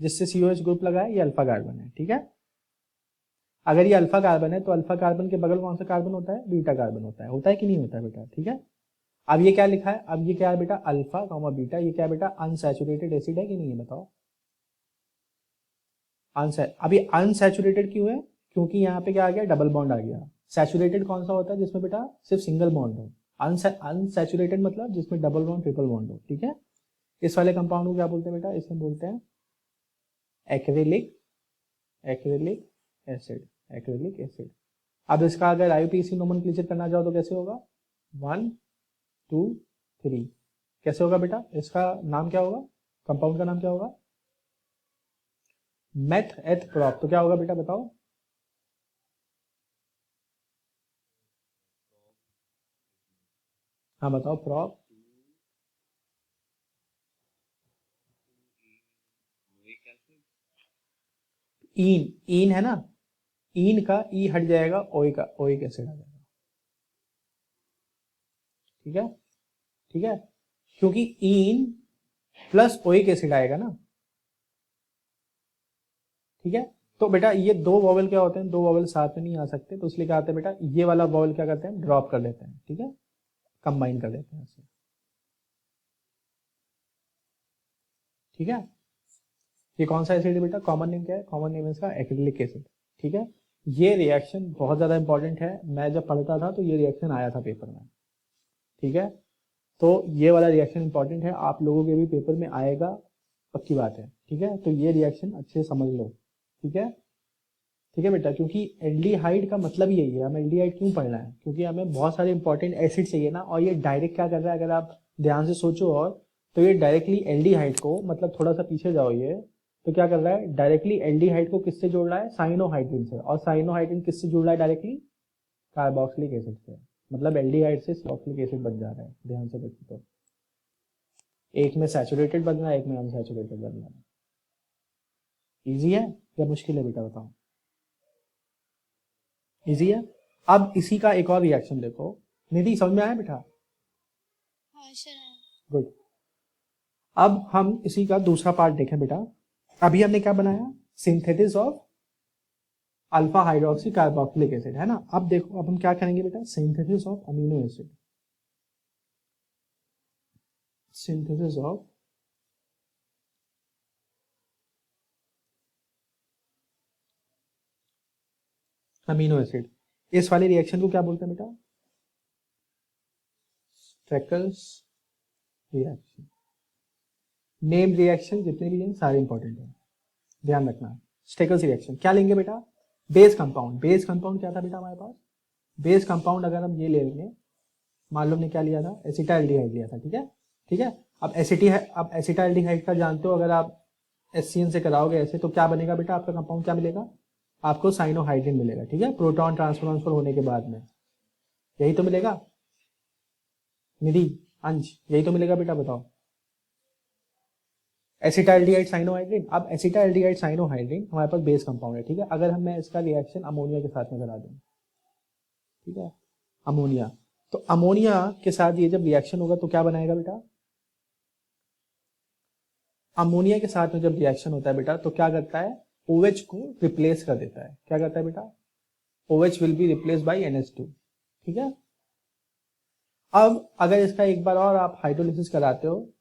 जिससे COH ग्रुप लगा है, ये अल्फा कार्बन है, ठीक है। अगर ये अल्फा कार्बन है तो अल्फा कार्बन के बगल कौन सा कार्बन होता है, बीटा कार्बन होता है कि नहीं होता है बेटा, ठीक है। अब ये क्या लिखा है, अब ये क्या है बेटा, अल्फा कॉमा बीटा, ये क्या है बेटा, अनसैचुरेटेड एसिड है कि नहीं है बताओ, अब ये अनसैचुरेटेड क्यों है, क्योंकि यहाँ पे क्या आ गया, डबल बॉन्ड आ गया। सैचुरेटेड कौन सा होता है जिसमें बेटा सिर्फ सिंगल बॉन्ड हो, अनसैचुरेटेड मतलब जिसमें डबल बॉन्ड ट्रिपल बॉन्ड हो, ठीक है। इस वाले कंपाउंड को क्या बोलते हैं बेटा, इसमें बोलते हैं acrylic acrylic acid, acrylic acid. अब इसका अगर IUPAC नोमेनक्लेचर करना चाहो तो कैसे होगा, 1 2 3, कैसे होगा बेटा, इसका नाम क्या होगा, कंपाउंड का नाम क्या होगा, मेथ एथ प्रॉप, तो क्या होगा बेटा बताओ, हाँ बताओ प्रॉप, ईन, ईन है ना, ईन का ई हट जाएगा, ओइक एसिड आ जाएगा, ठीक है, ठीक है, क्योंकि ईन प्लस ओइक एसिड आएगा ना, ठीक है। तो बेटा ये दो वॉवल क्या होते हैं, दो वॉवल साथ में नहीं आ सकते, तो इसलिए क्या आते हैं बेटा, ये वाला वॉवल क्या करते हैं, ड्रॉप कर देते हैं, ठीक है, कंबाइन कर देते हैं ऐसे, ठीक है। ये कौन सा एसिड है बेटा, कॉमन नेम क्या है, कॉमन नेम है इसका एक्रिलिक एसिड, ठीक है। ये रिएक्शन बहुत ज्यादा इंपॉर्टेंट है, मैं जब पढ़ता था तो ये रिएक्शन आया था पेपर में, ठीक है। तो ये वाला रिएक्शन इंपॉर्टेंट है, आप लोगों के भी पेपर में आएगा, पक्की बात है, ठीक है। तो ये रिएक्शन अच्छे से समझ लो, ठीक है, ठीक है बेटा, क्योंकि एल्डिहाइड का मतलब ही यही है, हमें एल्डिहाइड क्यों पढ़ना है, क्योंकि हमें बहुत सारे इंपॉर्टेंट एसिड चाहिए ना, और ये डायरेक्ट क्या कर रहा है, अगर आप ध्यान से सोचो, और तो ये डायरेक्टली एल्डिहाइड को, मतलब थोड़ा सा पीछे जाओ, ये तो क्या कर रहा है, डायरेक्टली एल्डिहाइड को किससे जोड़ रहा है, साइनोहाइड्रिन से, और साइनोहाइड्रिन किससे जुड़ रहा है डायरेक्टली, कार्बोक्सिलिक एसिड से, मतलब एल्डिहाइड से कार्बोक्सिलिक एसिड बन जा रहा है, ध्यान से देखो तो एक में सैचुरेटेड बन रहा है, एक में अनसैचुरेटेड बन रहा है, इजी है या मुश्किल है बेटा, बताओ। इजी है। अब इसी का एक और रिएक्शन देखो। निधि समझ में आया बेटा? हाँ सर। गुड। अब हम इसी का दूसरा पार्ट देखें बेटा। अभी हमने क्या बनाया? Synthesis of alpha hydroxy carboxylic acid, है ना। अब देखो, अब हम क्या करेंगे बेटा? Synthesis of amino acid. Synthesis of amino acid. इस वाले रिएक्शन को क्या बोलते हैं बेटा? स्ट्रेकल्स रिएक्शन। नेम रिएक्शन जितने भी हैं सारे इंपॉर्टेंट हैं, ध्यान रखना। स्टेकल्स रिएक्शन क्या लेंगे बेटा? Base compound. बेस कंपाउंड क्या था बेटा हमारे पास? बेस कंपाउंड अगर हम ये ले लेंगे, मान लो हमने क्या लिया था? एसिटाल्डिहाइड लिया था, ठीक है। ठीक है। अब एसिटाल्डिहाइड का जानते हो, अगर आप HCN से कराओगे ऐसे तो क्या बनेगा बेटा? आपका कंपाउंड क्या मिलेगा? आपको साइनोहाइड्रिन मिलेगा, ठीक है। प्रोटॉन ट्रांसफर होने के बाद में यही तो मिलेगा। निधि, अंश, यही तो मिलेगा बेटा, बताओ। Acetaldehyde cyanohydrin. अब एसिटाल्डिहाइड साइनोहाइड्रिन हमारे पास बेस कंपाउंड है, ठीक है। अगर मैं इसका रिएक्शन अमोनिया के साथ में करा दूं, ठीक है, अमोनिया, तो अमोनिया के साथ ये जब रिएक्शन होगा तो क्या बनाएगा बेटा? अमोनिया के साथ में जब रिएक्शन होता है बेटा तो क्या करता है? OH को रिप्लेस कर देता है। क्या करता है बेटा? OH will be replace by NH2, ठीक है। अब अगर इसका एक बार और आप हाइड्रोलिसिस कराते हो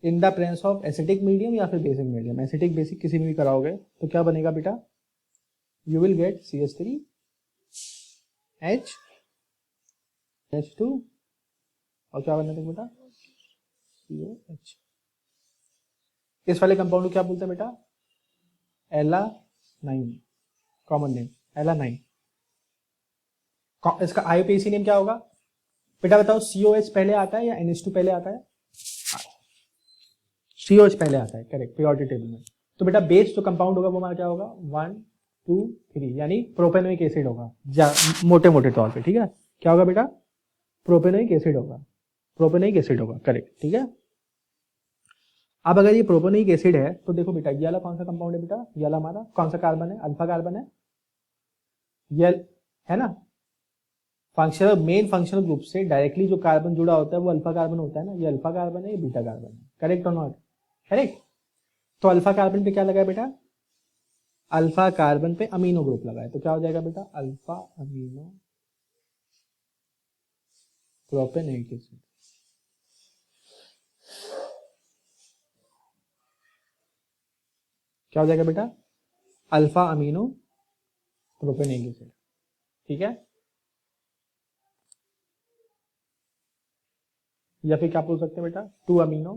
इन the presence of acetic medium या फिर बेसिक मीडियम, एसिटिक बेसिक किसी में भी कराओगे तो क्या बनेगा बेटा? You will get CH3H H2 और क्या बनना था बेटा? COH। इस वाले कंपाउंड को क्या बोलते हैं बेटा? एलानाइन। Common name alanine. इसका IUPAC नेम क्या होगा बेटा? बताओ। COH पहले आता है या NH2 पहले आता है? COH पहले आता है, करेक्ट, पीरियोडिक टेबल में। तो बेटा बेस जो कंपाउंड होगा वो हमारा क्या होगा? 1 2 3, यानी प्रोपेनोइक एसिड होगा, मोटे मोटे तौर पे, ठीक है। क्या होगा बेटा? प्रोपेनोइक एसिड होगा। प्रोपेनोइक एसिड होगा, करेक्ट, ठीक है। अब अगर ये प्रोपेनोइक एसिड है तो देखो बेटा, ये वाला कौन सा कंपाउंड है बेटा? ये वाला हमारा कौन सा कार्बन है? अल्फा कार्बन है, ये है ना। फंक्शनल, मेन फंक्शनल ग्रुप से डायरेक्टली जो कार्बन जुड़ा होता है वो अल्फा कार्बन होता है ना। ये अल्फा कार्बन है, ये बीटा कार्बन है, करेक्ट और नॉट? करेक्ट। तो अल्फा कार्बन पे क्या लगा है बेटा? अल्फा कार्बन पे अमीनो ग्रुप लगा है, तो क्या हो जाएगा बेटा? Alpha amino propanoic acid. क्या हो जाएगा बेटा? अल्फा अमीनो प्रोपेनोइक एसिड, ठीक है। या फिर क्या बोल सकते हैं बेटा? 2 अमीनो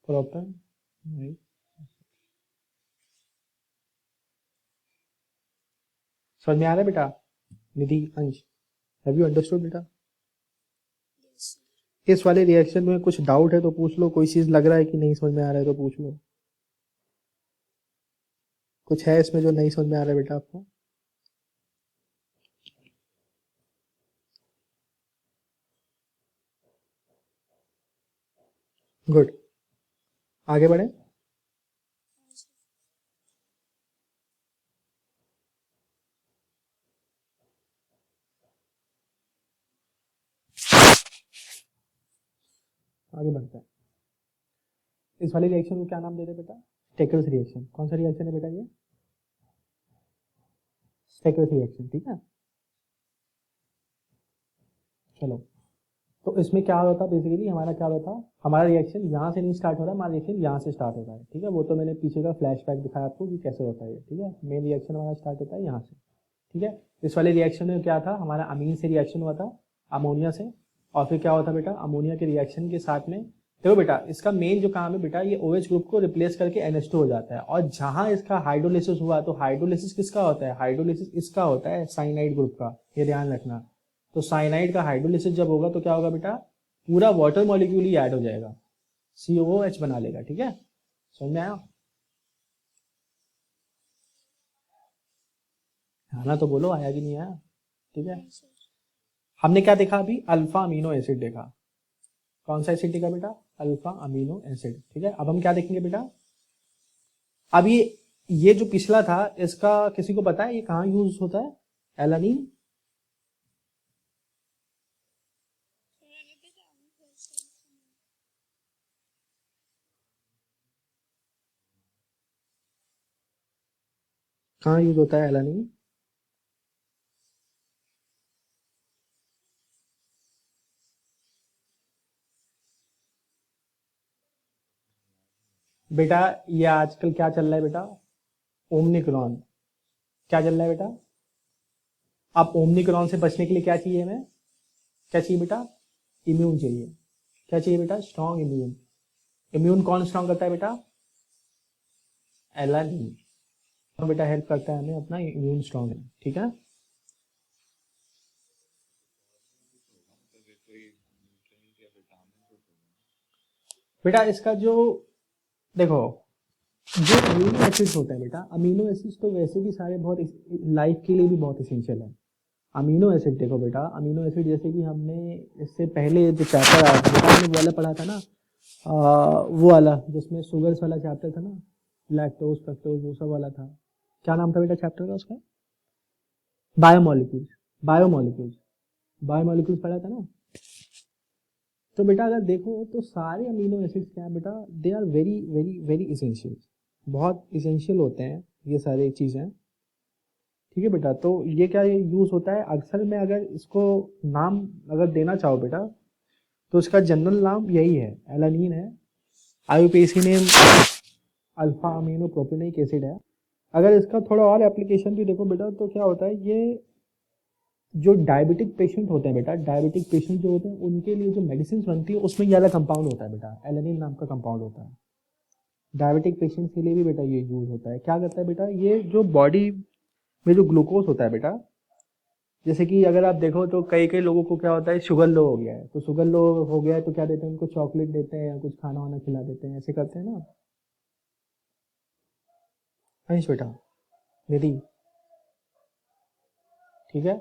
प्रोपेनोइक। समझ में आ रहा है बेटा? निधि, अंश, हैव यू अंडरस्टूड बेटा? Yes sir. इस वाले रिएक्शन में कुछ डाउट है तो पूछ लो, कोई चीज लग रहा है कि नहीं समझ में आ रहा है तो पूछ लो। कुछ है इसमें जो नहीं समझ में आ रहा है बेटा आपको? गुड, आगे बढ़े। हाँ सर। आगे बढ़ते हैं। इस वाले रिएक्शन को क्या नाम दे रहे बेटा? स्टेकल्स रिएक्शन। कौन सा रिएक्शन है बेटा ये? स्टेकल्स रिएक्शन, ठीक है। चलो, तो इसमें क्या होता है बेसिकली? हमारा क्या होता है? हमारा रिएक्शन यहाँ से नहीं स्टार्ट हो रहा है, हमारा रिएक्शन यहाँ से स्टार्ट होता है, ठीक है। वो तो मैंने पीछे का फ्लैशबैक दिखाया आपको कि कैसे होता है ये, ठीक है। मेन रिएक्शन हमारा स्टार्ट होता है यहाँ से, ठीक है। इस वाले रिएक्शन में क्या था? हमारा अमीन से रिएक्शन हुआ था, अमोनिया से, और फिर क्या होता बेटा? अमोनिया के रिएक्शन के साथ में देखो बेटा, इसका मेन जो काम है बेटा, ये OH ग्रुप को रिप्लेस करके NH2 हो जाता है। और जहां इसका हाइड्रोलिसिस हुआ तो हाइड्रोलिसिस किसका होता है? हाइड्रोलिसिस इसका होता है साइनाइड ग्रुप का, ये ध्यान रखना। तो साइनाइड का हाइड्रोलिसिस जब होगा तो क्या होगा बेटा? पूरा वाटर मॉलिक्यूल ही ऐड हो जाएगा, COOH बना लेगा, ठीक है। समझ में आया? आना तो बोलो, आया कि नहीं आया? ठीक है। हाँ सर। हमने क्या देखा अभी? अल्फा अमीनो एसिड देखा। कौन सा एसिड टिका बेटा? Alpha amino acid. ठीक है, अब हम क्या देखेंगे बेटा? अब ये जो पिछला था इसका किसी को पता है ये कहाँ यूज होता है? एलानीन रहने दे जाऊँ क्वेश्चन। कहाँ यूज होता है एलानीन? बेटा ये आजकल क्या चल रहा है बेटा? ओमनिक्रॉन। क्या चल रहा है बेटा? अब ओमनिक्रॉन से बचने के लिए क्या चाहिए हमें? क्या चाहिए बेटा? इम्यून चाहिए। क्या चाहिए बेटा? Strong immune. इम्यून कौन स्ट्रॉन्ग करता है बेटा? एलानीन। तो बेटा हेल्प करता है हमें अपना इम्यून स्ट्रॉन्ग है। ठीक है, मतलब ये कोई न्यूट्रिएंट या विटामिन तो होगा। बेटा इसका जो देखो जो अमीनो एसिड्स होता है बेटा, अमीनो एसिड्स तो वैसे भी सारे बहुत लाइफ के लिए भी बहुत इसेंशियल है। अमीनो एसिड देखो बेटा, अमीनो एसिड जैसे कि हमने इससे पहले जो चैप्टर आया था बेटा, हमने वो वाला पढ़ा था ना, वो वाला जिसमें शुगर्स वाला चैप्टर था ना, लैक्टोज फ्रक्टोज वो सब वाला था। क्या नाम था बेटा चैप्टर का उसका? बायोमोलिक्यूल्स। बायोमोलिक्यूल्स। बायोमोलिक्यूल्स पढ़ा था ना। तो बेटा अगर देखो तो सारे अमीनो एसिड्स क्या है बेटा? They are very very very essential. बहुत इसेंशियल होते हैं ये सारी चीज़ें। ठीक है बेटा, तो ये क्या ये यूज़ होता है अक्सर में, अगर इसको नाम अगर देना चाहो बेटा तो इसका जनरल नाम यही है, एलानीन है। IUPAC name alpha amino propionic acid है। अगर इसका थोड़ा और एप्लीकेशन भी देखो बेटा तो क्या होता है, ये जो डायबिटिक पेशेंट होते हैं बेटा, डायबिटिक पेशेंट जो होते हैं उनके लिए जो मेडिसिन बनती है उसमें ये वाला कंपाउंड होता है बेटा, एलानीन नाम का कंपाउंड होता है। डायबिटिक पेशेंट के लिए भी बेटा ये यूज होता है। क्या करता है बेटा, ये जो बॉडी में जो ग्लूकोज होता है बेटा, जैसे कि अगर आप देखो तो कई कई लोगों को क्या होता है, शुगर लो हो गया है, तो शुगर लो हो गया है तो क्या देते हैं उनको? चॉकलेट देते हैं या कुछ खाना वाना खिला देते हैं, ऐसे करते हैं ना। अंश बेटा, निधि, ठीक है,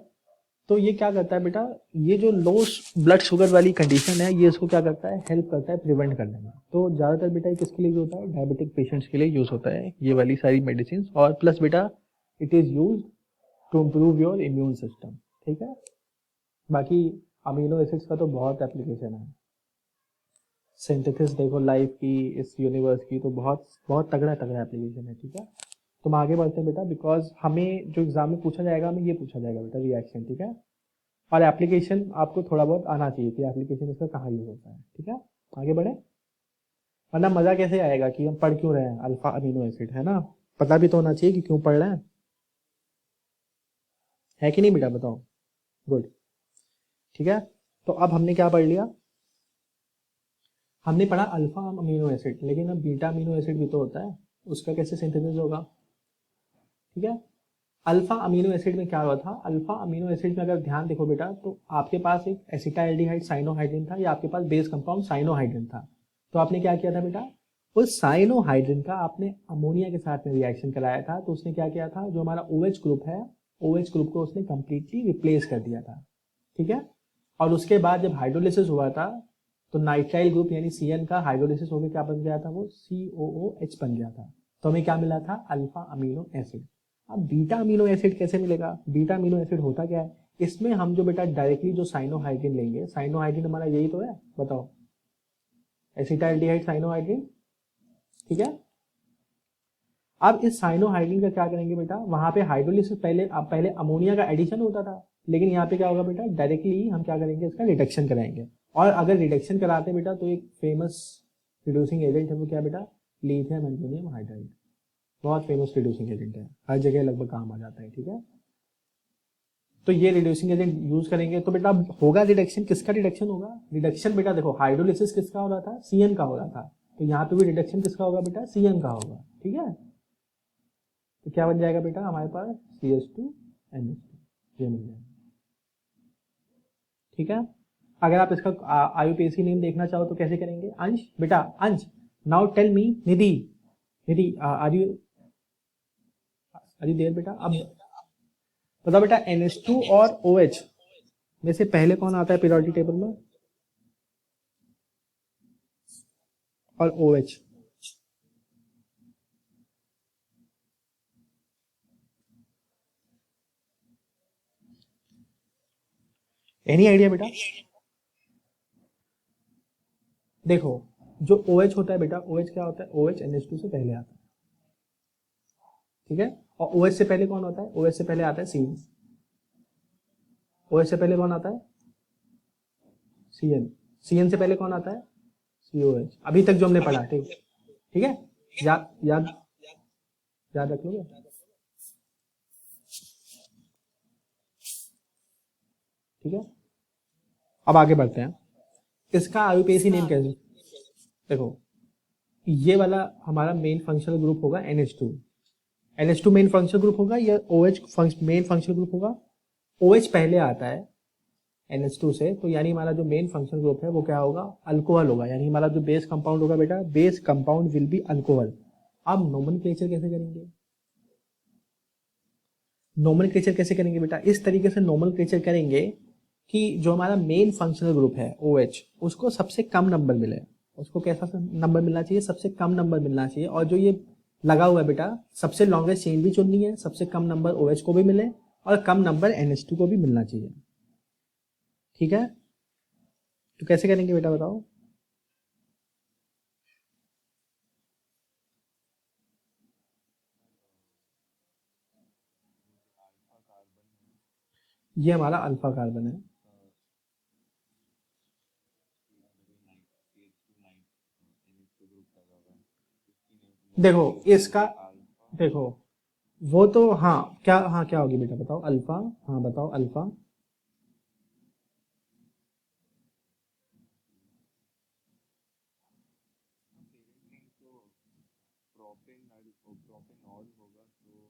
तो ये क्या करता है बेटा, ये जो लो ब्लड शुगर वाली कंडीशन है ये इसको क्या करता है, हेल्प करता है प्रिवेंट करने में। तो ज़्यादातर बेटा ये किसके लिए यूज होता है? डायबिटिक पेशेंट्स के लिए यूज होता है ये वाली सारी मेडिसिन। और प्लस बेटा it is use to improve your immune system. ठीक है, बाकी अमीनो एसिड्स का तो बहुत एप्लीकेशन है। सिंथेसिस देखो लाइफ की, इस यूनिवर्स की, तो बहुत बहुत तगड़ा तगड़ा एप्लीकेशन है। ठीक है, तुम आगे बढ़ते हैं बेटा, बिकॉज हमें जो एग्जाम में पूछा जाएगा हमें ये पूछा जाएगा बेटा रिएक्शन। ठीक है, और एप्लीकेशन आपको थोड़ा बहुत आना चाहिए कि एप्लीकेशन इसका कहाँ यूज होता है। ठीक है, आगे बढ़े, वरना मजा कैसे आएगा कि हम पढ़ क्यों रहे हैं अल्फा अमीनो एसिड, है ना? पता भी तो होना चाहिए कि क्यों पढ़ रहे हैं, है कि नहीं बेटा? बताओ। गुड। ठीक है, तो अब हमने क्या पढ़ लिया? हमने पढ़ा अल्फा अमीनो एसिड, लेकिन अब बीटा अमीनो एसिड भी तो होता है, उसका कैसे सिंथेसिस होगा? ठीक है, अल्फा अमीनो एसिड में क्या हुआ था? अल्फा अमीनो एसिड में अगर ध्यान देखो बेटा तो आपके पास एक एसिटाल्डिहाइड साइनोहाइड्रिन था, या आपके पास बेस कंपाउंड साइनोहाइड्रिन था। तो आपने क्या किया था बेटा, उस साइनोहाइड्रिन का आपने अमोनिया के साथ में रिएक्शन कराया था, तो उसने क्या किया था, जो हमारा OH ग्रुप है, OH ग्रुप को उसने कंप्लीटली रिप्लेस कर दिया था। ठीक है, और उसके बाद जब हाइड्रोलिसिस हुआ था तो नाइट्राइल ग्रुप यानी CN का हाइड्रोलिसिस होकर क्या बन गया था, वो COOH बन गया था। तो हमें क्या मिला था? Alpha amino acid. अब बीटा अमीनो एसिड कैसे मिलेगा? बीटा अमीनो एसिड होता क्या है? इसमें हम जो बेटा डायरेक्टली जो साइनोहाइड्रिन लेंगे, साइनोहाइड्रिन हमारा यही तो है, बताओ, एसिटाल्डिहाइड साइनोहाइड्रिन। ठीक है, अब इस साइनोहाइड्रिन का क्या करेंगे बेटा, वहां पे हाइड्रोलिसिस पहले अमोनिया का एडिशन होता था, लेकिन यहाँ पे क्या होगा बेटा, डायरेक्टली हम क्या करेंगे, इसका रिडक्शन कराएंगे। और अगर रिडक्शन कराते बेटा तो एक फेमस रिड्यूसिंग एजेंट है, वो क्या बेटा, लिथियम एल्यूमिनियम हाइड्राइड। बहुत फेमस रिड्यूसिंग एजेंट है, हर जगह लगभग काम आ जाता है। ठीक है, तो ये रिड्यूसिंग एजेंट यूज करेंगे तो बेटा होगा रिडक्शन। किसका रिडक्शन होगा? रिडक्शन बेटा देखो हाइड्रोलिसिस किसका हो रहा था? CN का हो रहा था, तो यहाँ पे भी रिडक्शन किसका होगा बेटा? CN का होगा। ठीक है, तो क्या बन जाएगा बेटा हमारे पास? CH2NH2 ये मिल जाएगा। ठीक है, अगर आप इसका IUPAC नेम देखना चाहो तो कैसे करेंगे? अंश बेटा, Ansh, now tell me, Nidhi, Nidhi are you there बेटा? अब बताओ बेटा, NH2 और OH में से पहले कौन आता है पीरियोडिक टेबल में? और OH। एनी आइडिया बेटा? देखो जो OH होता है बेटा, OH क्या होता है? OH NH2 से पहले आता है, ठीक है। और OH से पहले कौन होता है? OH से पहले आता है CN। OH से पहले कौन आता है? CN। CN से पहले कौन आता है? COH। अभी तक जो हमने पढ़ा, ठीक ठीक है, याद याद याद रख लोगे? ठीक है, अब आगे बढ़ते हैं। इसका आईयूपीएसी नेम कैसे? देखो ये वाला हमारा मेन फंक्शनल ग्रुप होगा NH2। NH2 main functional group होगा या OH मेन फंक्शनल ग्रुप होगा? OH पहले आता है NH2 से, तो यानी हमारा जो मेन फंक्शनल ग्रुप है वो क्या होगा? अल्कोहल होगा। यानी हमारा जो बेस कंपाउंड होगा बेटा, base compound will be alcohol. अब नोमेनक्लेचर कैसे करेंगे? नोमेनक्लेचर कैसे करेंगे बेटा? इस तरीके से नोमेनक्लेचर करेंगे कि जो हमारा मेन फंक्शनल ग्रुप है OH, उसको सबसे कम नंबर मिले। उसको कैसा नंबर मिलना चाहिए? सबसे कम नंबर मिलना चाहिए। और जो ये लगा हुआ है बेटा, सबसे लॉन्गेस्ट चेन भी चुननी है, सबसे कम नंबर OH को भी मिले और कम नंबर NH2 को भी मिलना चाहिए, ठीक है। तो कैसे करेंगे बेटा बताओ? ये हमारा अल्फा कार्बन है। देखो इसका, देखो वो तो हाँ क्या, हाँ क्या होगी बेटा बताओ? अल्फा, हाँ बताओ अल्फा। प्रोपेनॉल होगा तो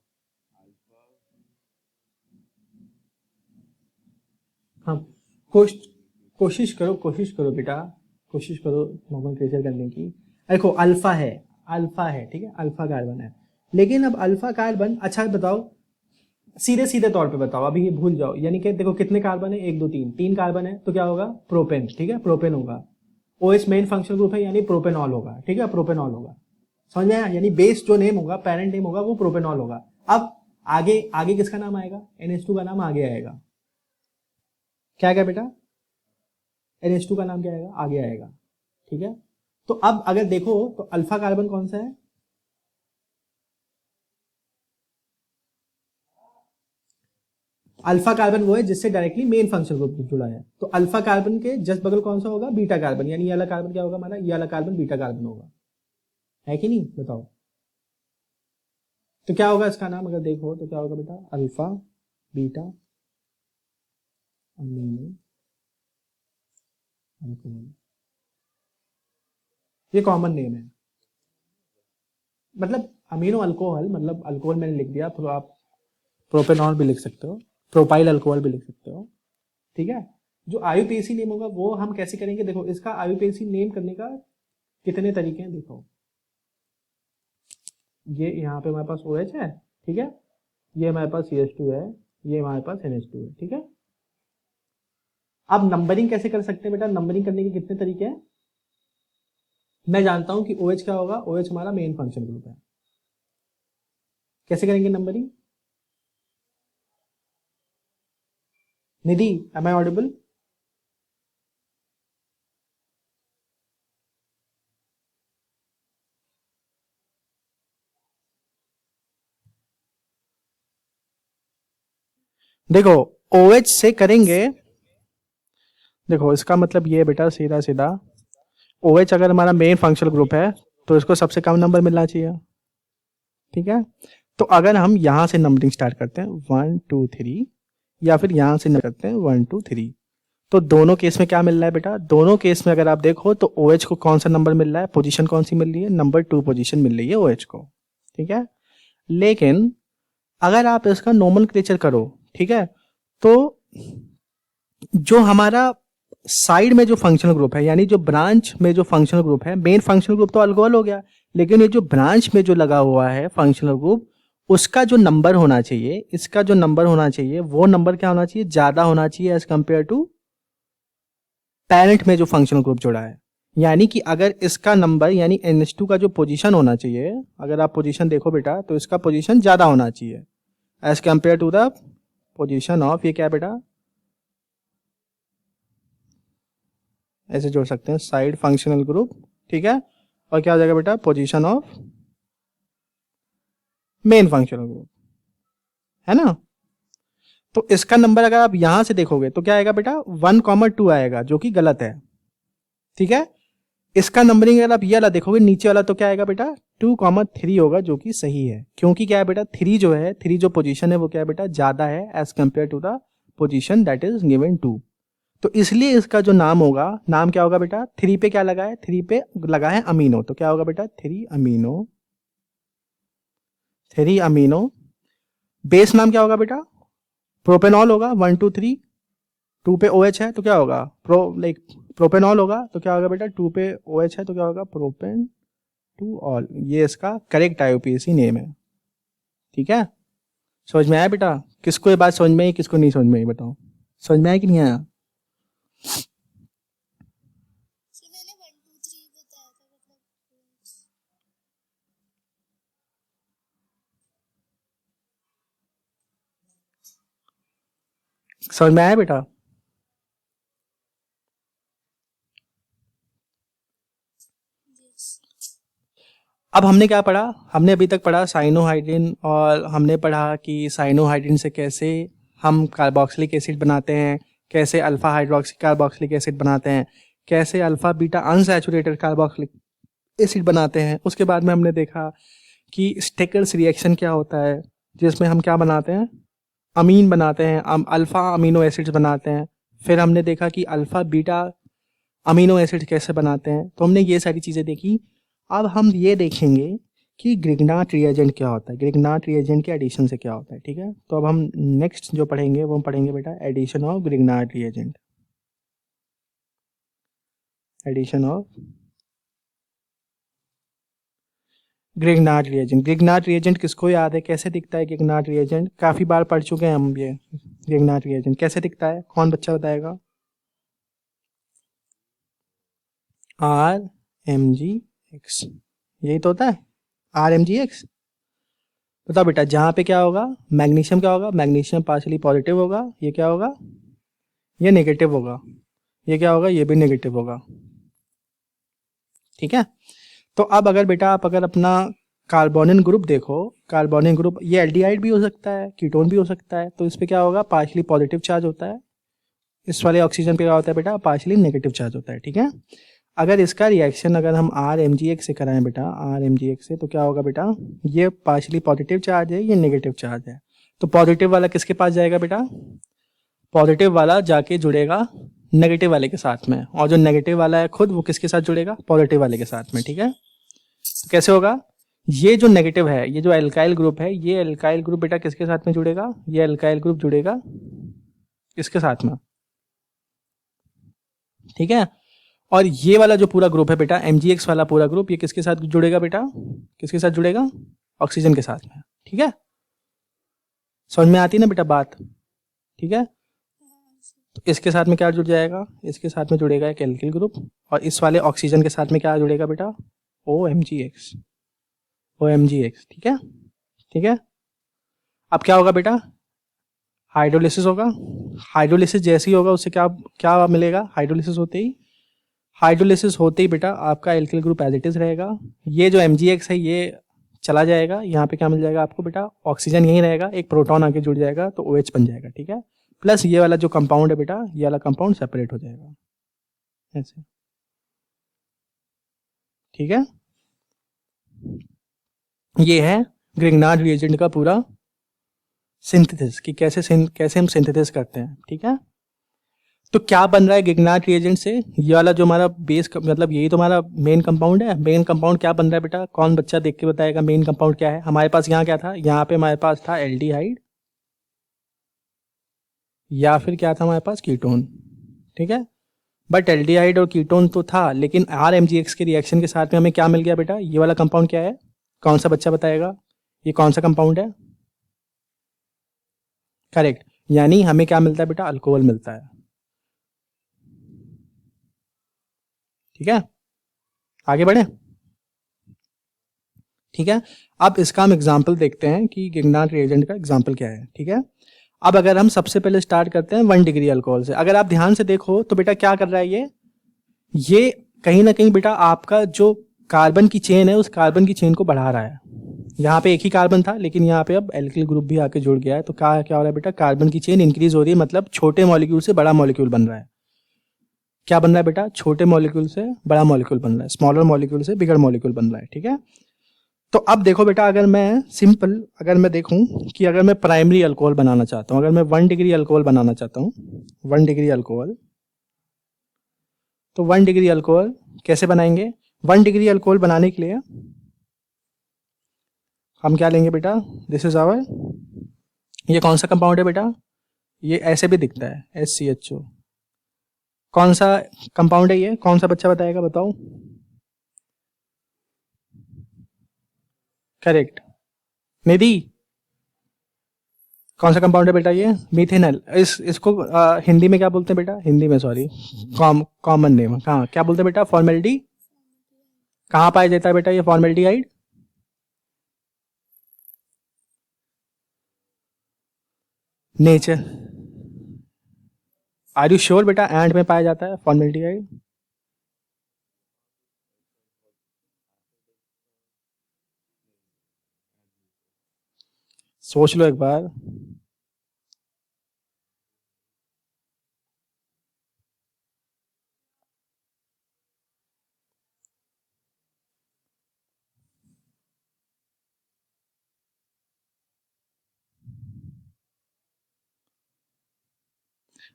अल्फा। हाँ कोशिश करो बेटा, कोशिश करो नोमेनक्लेचर करने की। देखो अल्फा है, ठीक है, अल्फा कार्बन है। लेकिन अब अल्फा कार्बन, अच्छा बताओ सीधे सीधे तौर पे बताओ, अभी ये भूल जाओ। यानी कि देखो कितने कार्बन है? 1 2 3, 3 कार्बन है तो क्या होगा? प्रोपेन, ठीक है, प्रोपेन होगा। OH मेन फंक्शनल ग्रुप है यानी प्रोपेनॉल होगा, ठीक है, प्रोपेनॉल होगा। समझ में आया? यानी बेस जो नेम होगा, पेरेंट नेम होगा, वो प्रोपेनॉल होगा। अब आगे आगे किसका नाम आएगा? NH2 का नाम आगे आएगा। क्या बेटा? NH2 का नाम क्या आएगा? आगे आएगा, ठीक है। तो अब अगर देखो तो अल्फा कार्बन कौन सा है? अल्फा कार्बन वो है जिससे डायरेक्टली मेन फंक्शनल ग्रुप जुड़ा है। तो अल्फा कार्बन के जस्ट बगल कौन सा होगा? Beta carbon. यानी ये वाला कार्बन क्या होगा हमारा? ये वाला कार्बन बीटा कार्बन होगा, है कि नहीं? बताओ तो क्या होगा इसका नाम? अगर देखो तो क्या होगा बेटा? Alpha beta amino alcohol. ये कॉमन नेम है, मतलब अमीनो अल्कोहल, मतलब अल्कोहल मैंने लिख दिया, तो आप प्रोपेनॉल भी लिख सकते हो, प्रोपाइल अल्कोहल भी लिख सकते हो, ठीक है। जो आईयूपीएसी नेम होगा वो हम कैसे करेंगे? देखो इसका आईयूपीएसी नेम करने का कितने तरीके हैं देखो। ये यहाँ पे हमारे पास OH है, ठीक है, ये हमारे पास CH2 है, ये हमारे पास NH2 है, ठीक है। अब नंबरिंग कैसे कर सकते हैं बेटा? नंबरिंग करने के कितने तरीके हैं? मैं जानता हूं कि OH क्या होगा? OH हमारा मेन फंक्शन ग्रुप है। कैसे करेंगे numbering? Nidhi, am I audible? देखो OH से करेंगे, देखो इसका मतलब ये है बेटा, सीधा सीधा OH अगर हमारा मेन फंक्शनल ग्रुप है तो इसको सबसे कम नंबर मिलना चाहिए, ठीक है। तो अगर हम यहां से नंबरिंग स्टार्ट करते हैं 1 2 3, या फिर यहां से करते हैं 1 2 3, तो दोनों केस में क्या मिल रहा है बेटा? दोनों केस में अगर आप देखो तो OH को कौन सा नंबर मिल रहा है? पोजीशन कौन सी मिल रही है? नंबर 2 पोजीशन मिल रही है OH को, ठीक है। लेकिन अगर आप इसका नोमेनक्लेचर करो, ठीक है, तो जो हमारा साइड में जो फंक्शनल ग्रुप है, यानी जो ब्रांच में जो फंक्शनल ग्रुप है, मेन फंक्शनल ग्रुप तो अल्कोहल हो गया, लेकिन ये जो ब्रांच में जो लगा हुआ है फंक्शनल ग्रुप, उसका जो नंबर होना चाहिए, इसका जो नंबर होना चाहिए, वो नंबर क्या होना चाहिए? ज्यादा होना चाहिए एज कंपेयर टू पेरेंट में जो फंक्शनल ग्रुप जुड़ा है। यानी कि अगर इसका नंबर यानी NH2 का जो पोजीशन होना चाहिए, अगर आप पोजीशन देखो बेटा तो इसका पोजीशन ज़्यादा होना चाहिए as compare to the position of, ये क्या है बेटा, ऐसे जोड़ सकते हैं साइड फंक्शनल ग्रुप, ठीक है। और क्या हो जाएगा बेटा, position of main functional group, है ना। तो इसका नंबर अगर आप यहां से देखोगे तो क्या आएगा बेटा, 1,2 आएगा, जो कि गलत है, ठीक है। इसका नंबरिंग अगर आप ये वाला देखोगे नीचे वाला तो क्या आएगा बेटा, 2,3 होगा, जो कि सही है, क्योंकि क्या है बेटा, 3 जो है, 3 जो पोजीशन है वो क्या है बेटा, ज्यादा है as compare to the position that is given 2। तो इसलिए इसका जो नाम होगा, नाम क्या होगा बेटा, 3 पे क्या लगा है, 3 पे लगा है अमीनो, तो क्या होगा बेटा, 3 अमीनो। बेस नाम क्या होगा बेटा, प्रोपेनॉल होगा, 1 2 3, 2 पे OH है तो क्या होगा, प्रोपेनॉल होगा, तो क्या होगा बेटा, 2 पे OH है तो क्या होगा, प्रोपेन टू ऑल। ये इसका करेक्ट IUPAC नेम है, ठीक है। समझ में आया बेटा, किसको ये बात समझ में आई, किसको नहीं समझ में आई, बताओ, समझ में आया कि नहीं आया। सर मैंने 1 2 3 बताया था, मतलब समझ में आया बेटा। यस। अब हमने क्या पढ़ा, हमने अभी तक पढ़ा साइनोहाइड्रिन, और हमने पढ़ा कि साइनोहाइड्रिन से कैसे हम कार्बोक्सिलिक एसिड बनाते हैं, कैसे अल्फा हाइड्रोक्सी कार्बोक्सिलिक एसिड बनाते हैं, कैसे alpha beta unsaturated carboxylic acid बनाते हैं। उसके बाद में हमने देखा कि स्टेकर्स रिएक्शन क्या होता है, जिसमें हम क्या बनाते हैं, अमीन बनाते हैं, अल्फा अमीनो एसिड्स बनाते हैं। फिर हमने देखा कि अल्फा बीटा अमीनो एसिड कैसे बनाते हैं, तो हमने ये सारी चीज़ें देखी। अब हम ये देखेंगे कि ग्रिग्नार्ड रिएजेंट क्या होता है, ग्रिग्नार्ड रिएजेंट के एडिशन से क्या होता है, ठीक है। तो अब हम नेक्स्ट जो पढ़ेंगे वो हम पढ़ेंगे बेटा addition of Grignard reagent, addition of Grignard reagent. Grignard reagent किसको याद है, कैसे दिखता है ग्रिग्नार्ड रिएजेंट, काफ़ी बार पढ़ चुके हैं हम ये। ग्रिग्नार्ड रिएजेंट कैसे दिखता है, कौन बच्चा बताएगा, RMgX, यही तो होता है, RMgX। बताओ बेटा, जहाँ पे क्या होगा, मैग्नीशियम क्या होगा, मैग्नीशियम पार्शियली पॉजिटिव होगा, ये क्या होगा, ये नेगेटिव होगा, ये क्या होगा, ये भी नेगेटिव होगा, ठीक है। तो अब अगर बेटा आप अगर अपना कार्बोनिल ग्रुप देखो, कार्बोनिल ग्रुप ये एल्डिहाइड भी हो सकता है, कीटोन भी हो सकता है, तो इस पे क्या होगा, पार्शियली पॉजिटिव चार्ज होता है, इस वाले ऑक्सीजन पे क्या होता है बेटा, पार्शियली नेगेटिव चार्ज होता है, ठीक है। अगर इसका रिएक्शन अगर हम RMgX से कराएं बेटा, RMgX से, तो क्या होगा बेटा, ये पार्शियली पॉजिटिव चार्ज है, ये नेगेटिव चार्ज है, तो पॉजिटिव वाला किसके पास जाएगा बेटा, पॉजिटिव वाला जाके जुड़ेगा नेगेटिव वाले के साथ में, और जो नेगेटिव वाला है खुद वो किसके साथ जुड़ेगा, पॉजिटिव वाले के साथ में, ठीक है। तो कैसे होगा, ये जो नेगेटिव है, ये जो एल्काइल ग्रुप है, ये एल्काइल ग्रुप बेटा किसके साथ में जुड़ेगा, ये एल्काइल ग्रुप जुड़ेगा इसके साथ में, ठीक है। और ये वाला जो पूरा ग्रुप है बेटा MgX वाला पूरा ग्रुप, ये किसके साथ जुड़ेगा बेटा, किसके साथ जुड़ेगा, ऑक्सीजन के साथ में, ठीक है। समझ में आती ना बेटा बात, ठीक है। तो इसके साथ में क्या जुड़ जाएगा, इसके साथ में जुड़ेगा एक एल्किल ग्रुप, और इस वाले ऑक्सीजन के साथ में क्या जुड़ेगा बेटा, OMgX, ठीक है, ठीक है। अब क्या होगा बेटा, हाइड्रोलिसिस होगा, हाइड्रोलिसिस जैसे ही होगा उससे क्या क्या मिलेगा, हाइड्रोलिसिस होते ही बेटा आपका alkyl group as it is रहेगा, ये जो MgX है ये चला जाएगा, यहाँ पे क्या मिल जाएगा आपको बेटा, ऑक्सीजन यहीं रहेगा, एक प्रोटॉन आके जुड़ जाएगा तो OH बन जाएगा, ठीक है। प्लस ये वाला जो कंपाउंड है बेटा, ये वाला कंपाउंड सेपरेट हो जाएगा ऐसे, ठीक है। ये है ग्रिग्नार्ड रिएजेंट का पूरा सिंथेसिस, कि कैसे हम सिंथेसिस करते हैं, ठीक है। तो क्या बन रहा है ग्रिग्नार्ड रिएजेंट से, ये वाला जो हमारा बेस मतलब यही तो हमारा मेन कंपाउंड है, मेन कंपाउंड क्या बन रहा है बेटा, कौन बच्चा देख के बताएगा मेन कंपाउंड क्या है। हमारे पास यहाँ क्या था, यहाँ पे हमारे पास था एल्डिहाइड, या फिर क्या था हमारे पास, कीटोन, ठीक है। बट एल्डिहाइड और कीटोन तो था, लेकिन RMgX के रिएक्शन के साथ में हमें क्या मिल गया बेटा, ये वाला कंपाउंड क्या है, कौन सा बच्चा बताएगा, ये कौन सा कंपाउंड है, करेक्ट, यानी हमें क्या मिलता है बेटा, अल्कोहल मिलता है, ठीक है। आगे बढ़े, ठीक है। अब इसका हम एग्जाम्पल देखते हैं कि गिगनार्ड रिएजेंट का एग्जाम्पल क्या है, ठीक है। अब अगर हम सबसे पहले स्टार्ट करते हैं 1 डिग्री अल्कोहल से, अगर आप ध्यान से देखो तो बेटा क्या कर रहा है ये कहीं ना कहीं बेटा आपका जो कार्बन की चेन है उस कार्बन की चेन को बढ़ा रहा है। यहाँ पे एक ही कार्बन था लेकिन यहाँ पे अब एल्किल ग्रुप भी आके जुड़ गया है, तो क्या क्या हो रहा है बेटा, कार्बन की चेन इंक्रीज हो रही है, मतलब छोटे मॉलिक्यूल से बड़ा मॉलिक्यूल बन रहा है। क्या बन रहा है बेटा, छोटे मॉलिक्यूल से बड़ा मॉलिक्यूल बन रहा है, स्मॉलर मॉलिक्यूल से बिगर मॉलिक्यूल बन रहा है, ठीक है। तो अब देखो बेटा, अगर मैं सिंपल अगर मैं देखूं कि अगर मैं प्राइमरी अल्कोहल बनाना चाहता हूं, अगर मैं 1 डिग्री अल्कोहल बनाना चाहता हूं, 1 डिग्री अल्कोहल, तो 1 डिग्री अल्कोहल कैसे बनाएंगे। 1 डिग्री अल्कोहल बनाने के लिए हम क्या लेंगे बेटा, दिस इज आवर, ये कौन सा कंपाउंड है बेटा, ये ऐसे भी दिखता है SCHO। कौन सा कंपाउंड है ये, कौन सा बच्चा बताएगा, बताओ। करेक्ट, निधि कौन सा कंपाउंड है बेटा ये, मीथेनॉल। इसको हिंदी में क्या बोलते हैं बेटा, हिंदी में सॉरी कॉमन नेम, हाँ क्या बोलते हैं बेटा, फॉर्मेल्डी। कहाँ पाया जाता है बेटा ये formaldehyde, nature. Are you sure बेटा, एंड में पाया जाता है फॉर्मेल्डिहाइड। सोच लो एक बार।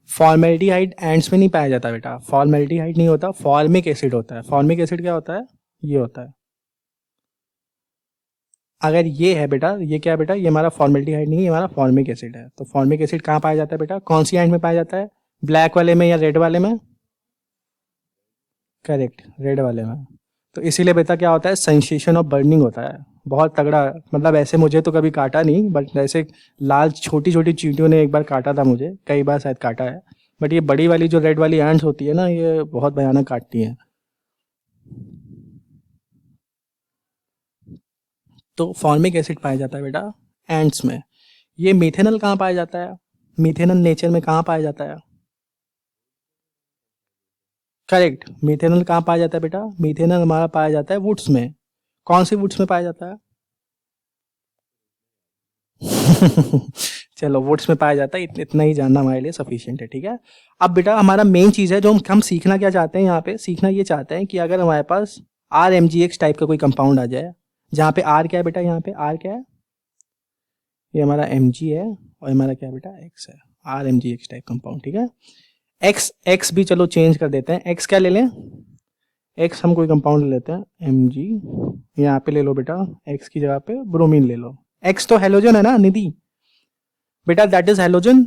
फॉर्मेल्डिहाइड एंड्स में नहीं पाया जाता बेटा, फॉर्मेल्डिहाइड नहीं होता, फॉर्मिक एसिड होता है। फॉर्मिक एसिड क्या होता है, ये होता है। अगर ये है बेटा, ये क्या है बेटा, ये हमारा फॉर्मेल्डिहाइड नहीं है, ये हमारा फॉर्मिक एसिड है। तो फॉर्मिक एसिड कहाँ पाया जाता है बेटा, कौन सी एंड में पाया जाता है, ब्लैक वाले में या रेड वाले में। करेक्ट, रेड वाले में। तो इसीलिए बेटा क्या होता है, सेंसेशन ऑफ बर्निंग होता है बहुत तगड़ा। मतलब ऐसे मुझे तो कभी काटा नहीं, बट ऐसे लाल छोटी छोटी चींटियों ने एक बार काटा था मुझे, कई बार शायद काटा है, बट ये बड़ी वाली जो रेड वाली एंड्स होती है ना, ये बहुत भयानक काटती हैं। तो फॉर्मिक एसिड पाया जाता है बेटा एंड्स में। ये मीथेनॉल कहाँ पाया जाता है, मीथेनॉल नेचर में कहाँ पाया जाता है। करेक्ट, मीथेनॉल कहाँ पाया जाता है बेटा, मीथेनॉल हमारा पाया जाता है वुड्स में। कौन सी वुड्स में पाया जाता है चलो वुड्स में पाया जाता है, इतना ही जानना हमारे लिए सफिशिएंट है, ठीक है। अब बेटा हमारा मेन चीज है जो हम सीखना क्या चाहते हैं, यहाँ पे सीखना ये चाहते हैं कि अगर हमारे पास RMGX टाइप का कोई कंपाउंड आ जाए, जहाँ पे R क्या है बेटा, यहाँ पे R क्या है, ये हमारा Mg है और हमारा क्या है बेटा X है, RMGX टाइप कंपाउंड, ठीक है। X भी चलो चेंज कर देते हैं, X क्या ले लें, X हम कोई कंपाउंड ले लेते हैं Mg, यहाँ पे ले लो बेटा, X की जगह पे ब्रोमीन ले लो। X तो हेलोजन है ना निधि बेटा, दैट इज हेलोजन।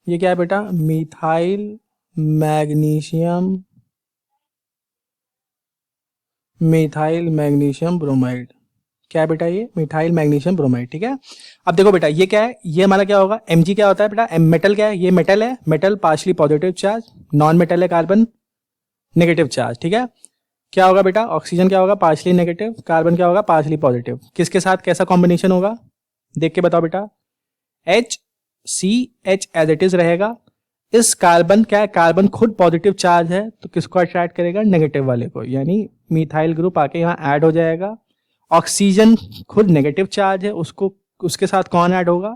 ये क्या है बेटा, methyl magnesium, methyl magnesium bromide. क्या है बेटा, ये मिथाइल मैग्नीशियम ब्रोमाइड, ठीक है। अब देखो बेटा ये क्या है, ये हमारा क्या होगा, Mg क्या होता है बेटा, मेटल क्या है, ये मेटल है, metal partially positive charge, non metal है कार्बन नेगेटिव चार्ज, ठीक है। क्या होगा बेटा, ऑक्सीजन क्या होगा पार्शली नेगेटिव, कार्बन क्या होगा पार्शली पॉजिटिव। किसके साथ कैसा कॉम्बिनेशन होगा, देख के बताओ बेटा, HCH एज इट इज रहेगा। इस कार्बन क्या है, कार्बन खुद पॉजिटिव चार्ज है, तो किसको अट्रैक्ट करेगा, नेगेटिव वाले को, यानी मिथाइल ग्रुप आके यहाँ ऐड हो जाएगा। ऑक्सीजन खुद नेगेटिव चार्ज है, उसको उसके साथ कौन ऐड होगा,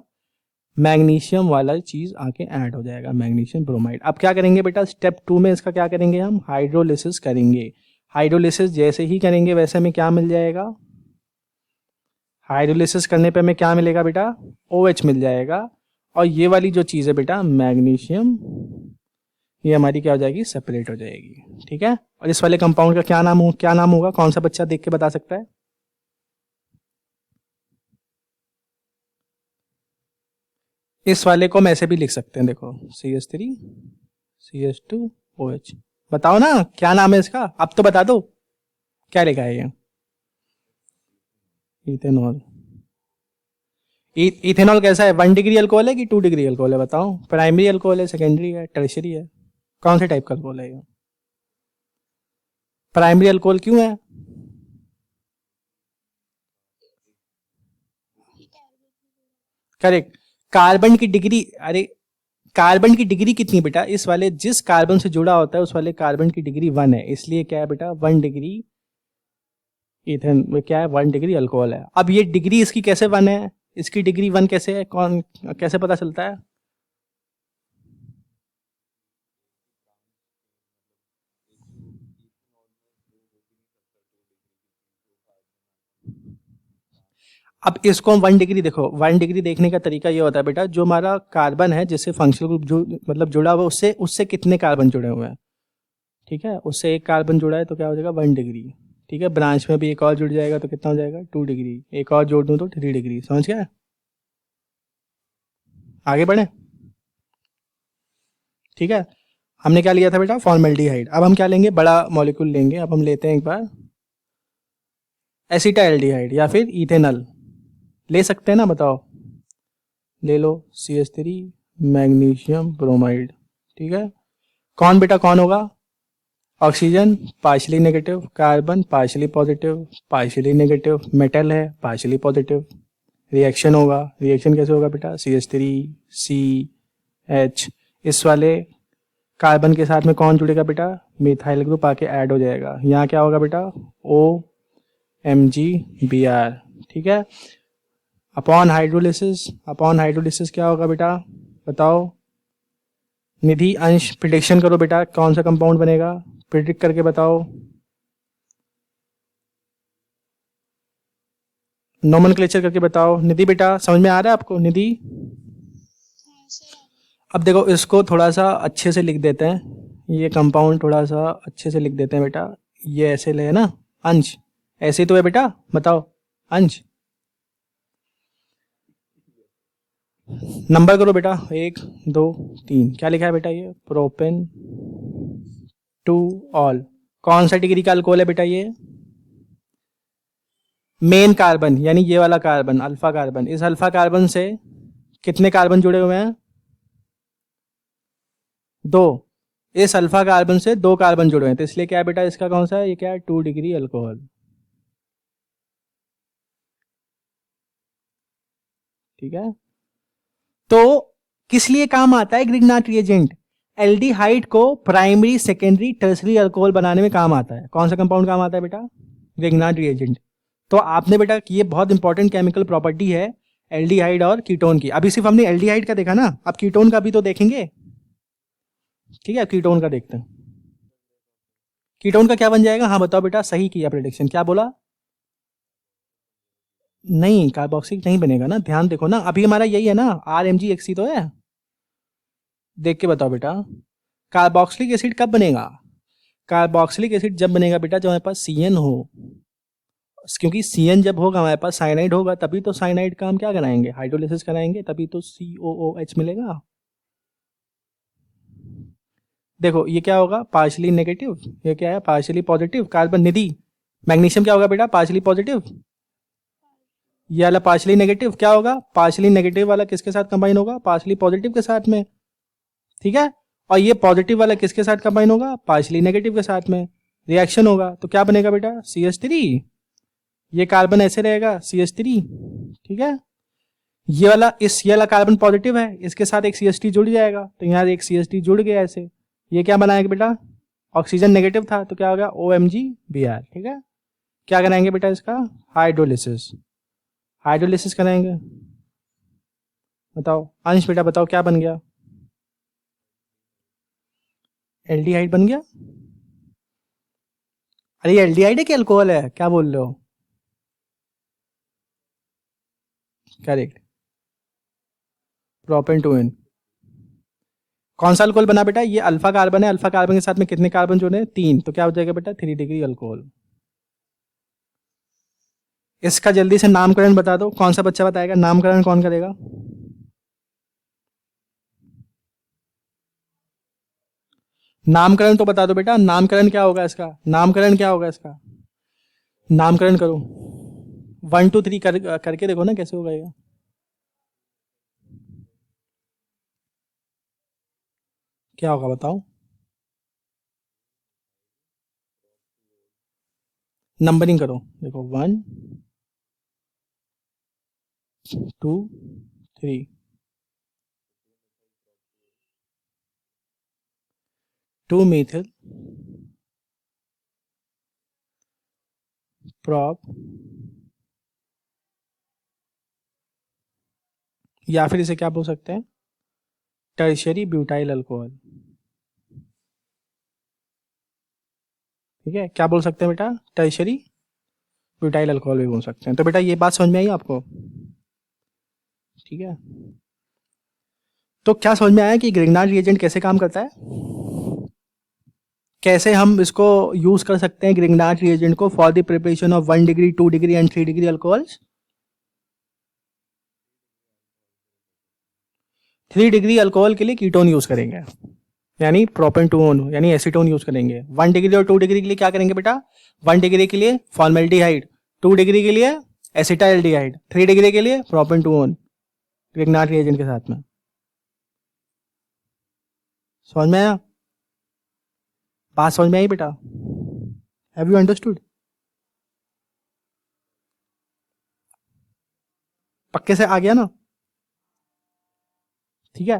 मैग्नीशियम वाला चीज आके ऐड हो जाएगा, मैग्नीशियम ब्रोमाइड। अब क्या करेंगे बेटा, स्टेप 2 में इसका क्या करेंगे, हम हाइड्रोलिसिस करेंगे। हाइड्रोलिसिस जैसे ही करेंगे वैसे में क्या मिल जाएगा, हाइड्रोलिसिस करने पे हमें क्या मिलेगा बेटा, OH मिल जाएगा। और ये वाली जो चीज है बेटा मैग्नीशियम, ये हमारी क्या हो जाएगी, सेपरेट हो जाएगी, ठीक है। और इस वाले कंपाउंड का क्या नाम होगा, कौन सा बच्चा देख के बता सकता है। इस वाले को हम ऐसे भी लिख सकते हैं, देखो CH3 CH2 OH। बताओ ना क्या नाम है इसका, अब तो बता दो क्या लिखा है ये, इथेनॉल। इथेनॉल कैसा है, 1 डिग्री अल्कोहल है कि 2 डिग्री अल्कोहल है, बताओ। प्राइमरी अल्कोहल है, सेकेंडरी है, टर्शियरी है। कौन से टाइप का अल्कोहल है ये? प्राइमरी अल्कोहल क्यों है? करेक्ट। कार्बन की डिग्री, अरे कार्बन की डिग्री कितनी बेटा? इस वाले जिस कार्बन से जुड़ा होता है उस वाले कार्बन की डिग्री 1 है, इसलिए क्या है बेटा 1 डिग्री इथेन में क्या है 1 डिग्री अल्कोहल है। अब ये डिग्री इसकी कैसे 1 है, इसकी डिग्री 1 कैसे है, कौन कैसे पता चलता है? अब इसको हम 1 डिग्री देखो, 1 डिग्री देखने का तरीका ये होता है बेटा, जो हमारा कार्बन है जिससे फंक्शनल ग्रुप जो मतलब जुड़ा हुआ है उससे उससे कितने कार्बन जुड़े हुए हैं, ठीक है, उससे एक कार्बन जुड़ा है तो क्या हो जाएगा 1 डिग्री, ठीक है। ब्रांच में भी एक और जुड़ जाएगा तो कितना हो जाएगा 2 डिग्री, एक और जोड़ दूं तो 3 डिग्री। समझ गया? आगे बढ़े, ठीक है। हमने क्या लिया था बेटा? फॉर्मेल्डिहाइड। अब हम क्या लेंगे? बड़ा मॉलिक्यूल लेंगे। अब हम लेते हैं एक बार एसिटाल्डिहाइड या फिर इथेनॉल, ले सकते हैं ना, बताओ? ले लो, CH3 मैग्नीशियम ब्रोमाइड, ठीक है। कौन बेटा कौन होगा? Oxygen partially negative, carbon partially positive, partially negative, metal है पार्शियली पॉजिटिव। रिएक्शन होगा, रिएक्शन कैसे होगा बेटा? CH3 CH, इस वाले कार्बन के साथ में कौन जुड़ेगा बेटा? मिथाइल ग्रुप आके ऐड हो जाएगा। यहाँ क्या होगा बेटा? OMgBr, ठीक है। अपॉन हाइड्रोलिसिस क्या होगा बेटा? बताओ निधि, अंश, प्रिडिक्शन करो बेटा, कौन सा कंपाउंड बनेगा? प्रिडिक्ट करके बताओ, नोमेनक्लेचर करके बताओ। निधि बेटा समझ में आ रहा है आपको? निधि हाँ सर आ गया। अब देखो इसको थोड़ा सा अच्छे से लिख देते हैं, ये कंपाउंड थोड़ा सा अच्छे से लिख देते हैं बेटा। ये ऐसे ले ना, अंश ऐसे ही तो है बेटा, बताओ अंश नंबर करो बेटा, 1 2 3, क्या लिखा है बेटा? ये प्रोपेन टू ऑल। कौन सा डिग्री का अल्कोहल है बेटा? ये मेन कार्बन यानी ये वाला कार्बन अल्फा कार्बन, इस अल्फा कार्बन से कितने कार्बन जुड़े हुए हैं? 2। इस अल्फा कार्बन से 2 कार्बन जुड़े हैं तो इसलिए क्या है बेटा इसका कौन सा है? ये क्या है 2 डिग्री अल्कोहल, ठीक है। तो किस लिए काम आता है ग्रिग्नार्ड रिएजेंट? एल्डिहाइड को प्राइमरी सेकेंडरी टर्सरी अल्कोहल बनाने में काम आता है। कौन सा कंपाउंड काम आता है बेटा? Grignard reagent. तो आपने बेटा ये बहुत इंपॉर्टेंट केमिकल प्रॉपर्टी है एल्डिहाइड और कीटोन की। अभी सिर्फ हमने एल्डिहाइड का देखा ना, अब कीटोन का भी तो देखेंगे, ठीक है। कीटोन का देखते हैं, कीटोन का क्या बन जाएगा? हाँ बताओ बेटा, सही किया प्रेडिक्शन, क्या बोला? नहीं कार्बोक्सिलिक नहीं बनेगा ना, ध्यान देखो ना, अभी हमारा यही है ना, RMgHc तो है। देख के बताओ बेटा, कार्बोक्सिलिक एसिड कब बनेगा? कार्बोक्सिलिक एसिड जब बनेगा बेटा जब हमारे पास CN हो, क्योंकि CN जब होगा हमारे पास साइनाइड होगा, तभी तो साइनाइड का हम क्या कराएंगे? हाइड्रोलिसिस कराएंगे, तभी तो COOH मिलेगा। देखो ये क्या होगा? पार्शियली नेगेटिव, ये क्या है? Partially positive. कार्बन निधि, मैग्नीशियम क्या होगा बेटा? Partially positive. ये वाला पार्शियली नेगेटिव क्या होगा? पार्शियली नेगेटिव वाला किसके साथ कंबाइन होगा? पार्शियली पॉजिटिव के साथ में, ठीक है। और ये पॉजिटिव वाला किसके साथ कंबाइन होगा? पार्शियली नेगेटिव के साथ में। रिएक्शन होगा तो क्या बनेगा बेटा? CH3। ये कार्बन ऐसे रहेगा CH3, ठीक है। ये वाला कार्बन पॉजिटिव है, इसके साथ एक CH3 जुड़ जाएगा तो यहाँ एक CH3 जुड़ गया ऐसे। ये क्या बनाएगा बेटा? ऑक्सीजन नेगेटिव था तो क्या हो गया? OMgBr, ठीक है। क्या कराएंगे बेटा इसका? हाइड्रोलिसिस, हाइड्रोलिसिस कराएंगे। बताओ अंश बेटा, बताओ क्या बन गया? एल्डिहाइड बन गया। अरे ये एल्डिहाइड है कि अल्कोहल है? क्या बोल रहे हो? Correct, propane two N. कौन सा अल्कोहल बना बेटा? ये अल्फा कार्बन है, अल्फा कार्बन के साथ में कितने कार्बन जुड़े हैं? 3, तो क्या हो जाएगा बेटा? 3 डिग्री अल्कोहल। इसका जल्दी से नामकरण बता दो, कौन सा बच्चा बताएगा? नामकरण कौन करेगा? नामकरण तो बता दो बेटा, नामकरण क्या होगा इसका? नामकरण क्या होगा इसका? नामकरण करो, 1 2 3 करके देखो ना कैसे होगा ये। क्या होगा बताओ? नंबरिंग करो, देखो 1 2 3 2 methyl prop, या फिर इसे क्या बोल सकते हैं, टर्शियरी ब्यूटाइल अल्कोहल। ठीक है, क्या बोल सकते हैं बेटा, टर्शियरी ब्यूटाइल अल्कोहल भी बोल सकते हैं। तो बेटा ये बात समझ में आई आपको? ठीक है, तो क्या समझ में आया कि ग्रिग्नार्ड रिएजेंट कैसे काम करता है, कैसे हम इसको यूज कर सकते हैं ग्रिग्नार्ड रिएजेंट को for the preparation of 1 degree 2 degree and 3 degree alcohols. 3 degree alcohol के लिए कीटोन यूज करेंगे, यानी प्रोपेन टून यानी एसीटोन यूज करेंगे। 1 डिग्री और 2 डिग्री के लिए क्या करेंगे बेटा, 1 डिग्री के लिए फॉर्मेल्डिहाइड, 2 डिग्री के लिए एसिटाइल्डिहाइड, 3 डिग्री के लिए प्रोपेन टून ग्रिग्नार्ड रिएजेंट के साथ में। समझ में आया? बात समझ में आई बेटा? Have you understood? पक्के से आ गया ना? ठीक है,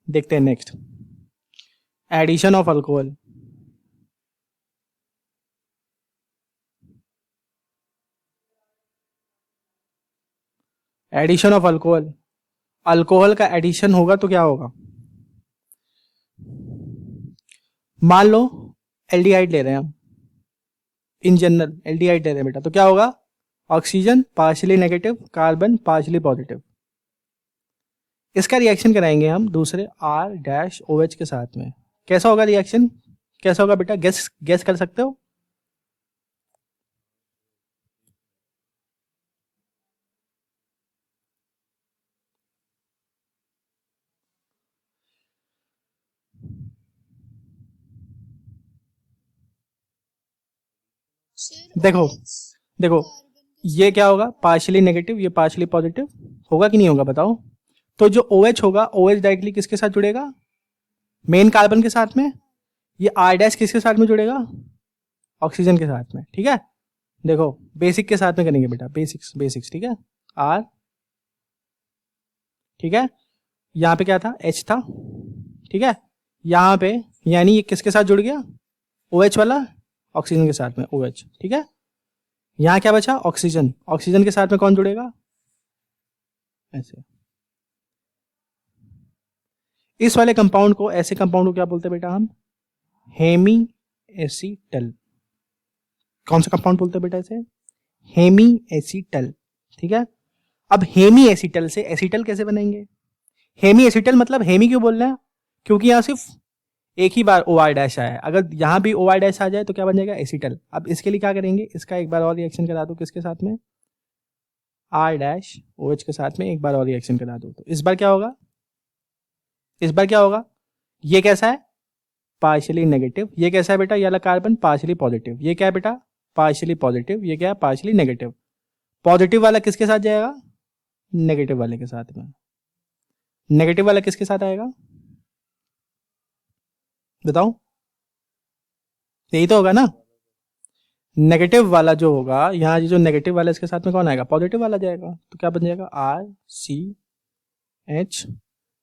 देखते हैं next, addition of alcohol. Addition of alcohol, alcohol का एडिशन होगा तो क्या होगा, मान लो एल्डिहाइड ले रहे हैं हम, इन जनरल एल्डिहाइड ले रहे हैं बेटा, तो क्या होगा, oxygen partially negative, carbon partially positive. इसका रिएक्शन कराएंगे हम दूसरे R-OH के साथ में। कैसा होगा रिएक्शन, कैसा होगा बेटा, गैस कर सकते हो? सर देखो OH देखो, कार्बन ये क्या होगा, पार्शियली नेगेटिव, ये पार्शियली पॉजिटिव, होगा कि नहीं होगा बताओ? तो जो OH होगा, OH डायरेक्टली किसके साथ जुड़ेगा, मेन कार्बन के साथ में। ये R- किसके साथ में जुड़ेगा, ऑक्सीजन के साथ में। ठीक है, देखो बेसिक के साथ में करेंगे बेटा, बेसिक्स। ठीक है, R, ठीक है, यहाँ पे क्या था, H था। ठीक है, यहाँ पे यानी ये किसके साथ जुड़ गया, OH वाला ऑक्सीजन के साथ में, OH। ठीक है, यहाँ क्या बचा, ऑक्सीजन, ऑक्सीजन के साथ में कौन जुड़ेगा, ऐसे। इस वाले कंपाउंड को, ऐसे कंपाउंड को क्या बोलते हैं बेटा हम, हेमी एसीटल। कौन सा कंपाउंड बोलते हैं बेटा इसे, हेमी एसीटल। ठीक है, अब हेमी एसीटल से एसीटल कैसे बनेंगे, हेमी एसीटल मतलब हेमी क्यों बोल रहे हैं, क्योंकि यहाँ सिर्फ एक ही बार OR- आया है, अगर यहाँ भी OR- आ जाए तो क्या बन जाएगा, एसीटल। अब इसके लिए क्या करेंगे, इसका एक बार और रिएक्शन करा दो, किसके साथ में, R-OH के साथ में एक बार और रिएक्शन करा दो, तो इस बार क्या होगा, इस बार क्या होगा, ये कैसा है, पार्शियली नेगेटिव, ये कैसा है बेटा, ये वाला कार्बन पार्शियली पॉजिटिव, ये क्या है बेटा, पार्शियली पॉजिटिव, ये क्या है, पार्शियली नेगेटिव। पॉजिटिव वाला किसके साथ जाएगा, नेगेटिव वाले के साथ में। नेगेटिव वाला किसके साथ आएगा, बताओ, यही तो होगा ना, नेगेटिव वाला जो होगा, यहाँ जो नेगेटिव वाला इसके साथ में कौन आएगा, पॉजिटिव वाला जाएगा, तो क्या बन जाएगा, RCH।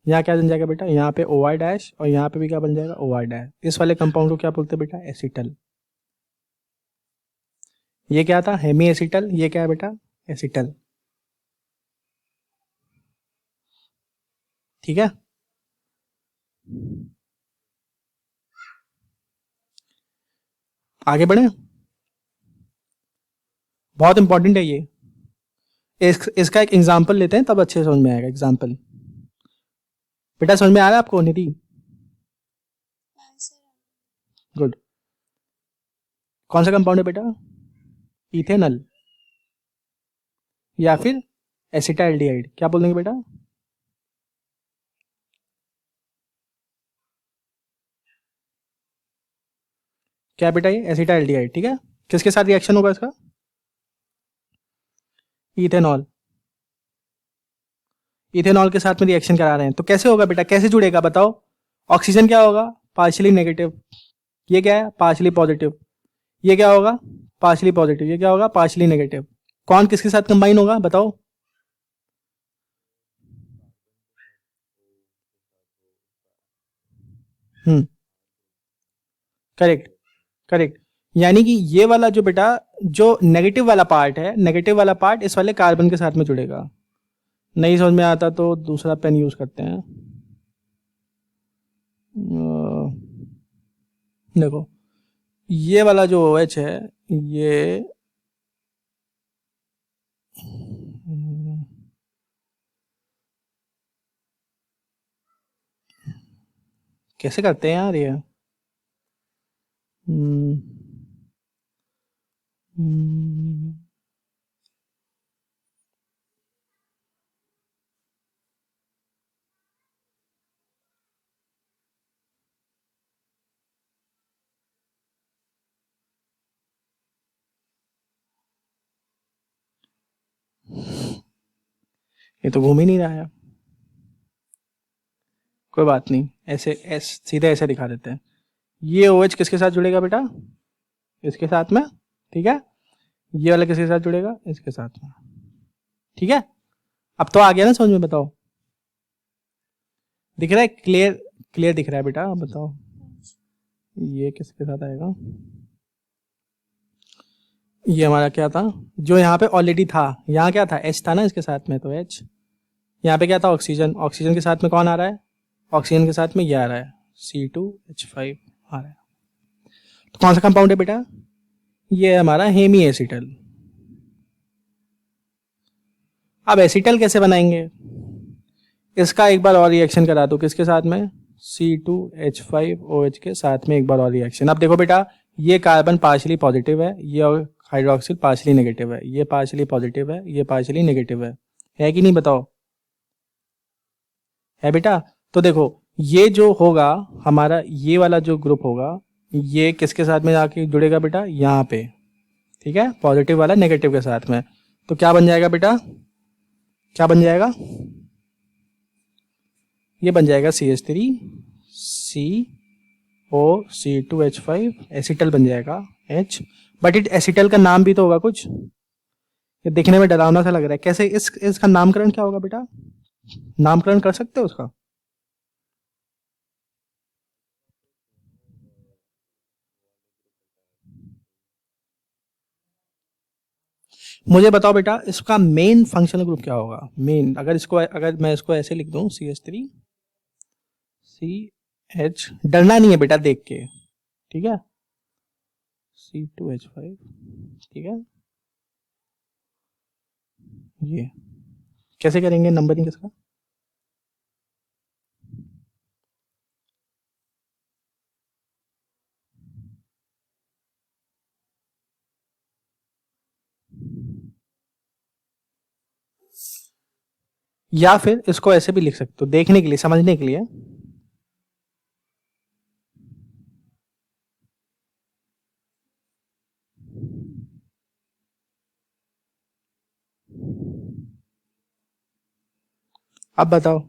यहाँ क्या बन जाएगा बेटा, यहाँ पे OR- और यहाँ पे भी क्या बन जाएगा, OR-। इस वाले कंपाउंड को क्या बोलते हैं बेटा, एसीटल। ये क्या था, हेमी एसीटल, ये क्या है बेटा, एसीटल। ठीक है, आगे बढ़े, बहुत इंपॉर्टेंट है ये। इसका एक एग्जाम्पल लेते हैं, तब अच्छे समझ में आएगा। एग्जाम्पल बेटा समझ में आ रहा है आपको निधि, हाँ सर गुड। कौन सा कंपाउंड है बेटा, इथेनॉल या फिर एसिटाल्डिहाइड, क्या बोल देंगे बेटा, क्या बेटा, ये एसिटाल्डिहाइड। ठीक है, किसके साथ रिएक्शन होगा इसका, इथेनॉल, इथेनॉल के साथ में रिएक्शन करा रहे हैं, तो कैसे होगा बेटा, कैसे जुड़ेगा बताओ, ऑक्सीजन क्या होगा, पार्शियली नेगेटिव, ये क्या है, पार्शियली पॉजिटिव, ये क्या होगा, पार्शली पॉजिटिव, ये क्या होगा पार्शली नेगेटिव। कौन किसके साथ कंबाइन होगा बताओ? Correct correct. यानी कि ये वाला जो बेटा जो नेगेटिव वाला पार्ट है, नेगेटिव वाला पार्ट इस वाले कार्बन के साथ में जुड़ेगा। नहीं समझ में आता तो दूसरा पेन यूज करते हैं। देखो ये वाला जो OH है ये कैसे करते हैं यार ये? ये तो घूम ही नहीं रहा है। कोई बात नहीं, ऐसे सीधे ऐसे दिखा देते हैं। ये OH किसके साथ जुड़ेगा बेटा? इसके साथ में, ठीक है। ये वाला किसके साथ जुड़ेगा? इसके साथ में, ठीक है। अब तो आ गया ना समझ में? बताओ दिख रहा है? क्लियर क्लियर दिख रहा है बेटा? बताओ ये किसके साथ आएगा? ये हमारा क्या था जो यहाँ पे ऑलरेडी था? यहाँ क्या था? H था ना इसके साथ में, तो H। यहाँ पे क्या था? ऑक्सीजन। ऑक्सीजन के साथ में कौन आ रहा है? ऑक्सीजन के साथ में ये आ रहा है C2H5 आ रहा है। तो कौन सा कंपाउंड है बेटा? ये हमारा हेमी एसिटल। अब एसिटल कैसे बनाएंगे? इसका एक बार और रिएक्शन करा दो। किसके साथ में? C2H5OH के साथ में एक बार और रिएक्शन। अब देखो बेटा ये कार्बन पार्शियली पॉजिटिव है, ये हाइड्रोक्सिल पार्शियली नेगेटिव है, ये पार्शियली पॉजिटिव है, ये पार्शियली नेगेटिव है कि नहीं? बताओ है बेटा? तो देखो ये जो होगा हमारा, ये वाला जो ग्रुप होगा ये किसके साथ में जाके जुड़ेगा बेटा? यहाँ पे, ठीक है, पॉजिटिव वाला नेगेटिव के साथ में। तो क्या बन जाएगा बेटा? क्या बन जाएगा? ये बन जाएगा CH3CO, C2H5 एसिटल बन जाएगा H। बट इट एसिटल का नाम भी तो होगा कुछ। ये दिखने में डरावना सा लग रहा है। कैसे इसका नामकरण क्या होगा बेटा? नामकरण कर सकते हो उसका? मुझे बताओ बेटा इसका मेन फंक्शनल ग्रुप क्या होगा? मेन अगर मैं इसको ऐसे लिख दूं CH3CH, डरना नहीं है बेटा देख के, ठीक है, C2H5, ठीक है। ये कैसे करेंगे नंबरिंग इसका? या फिर इसको ऐसे भी लिख सकते हो देखने के लिए, समझने के लिए। अब बताओ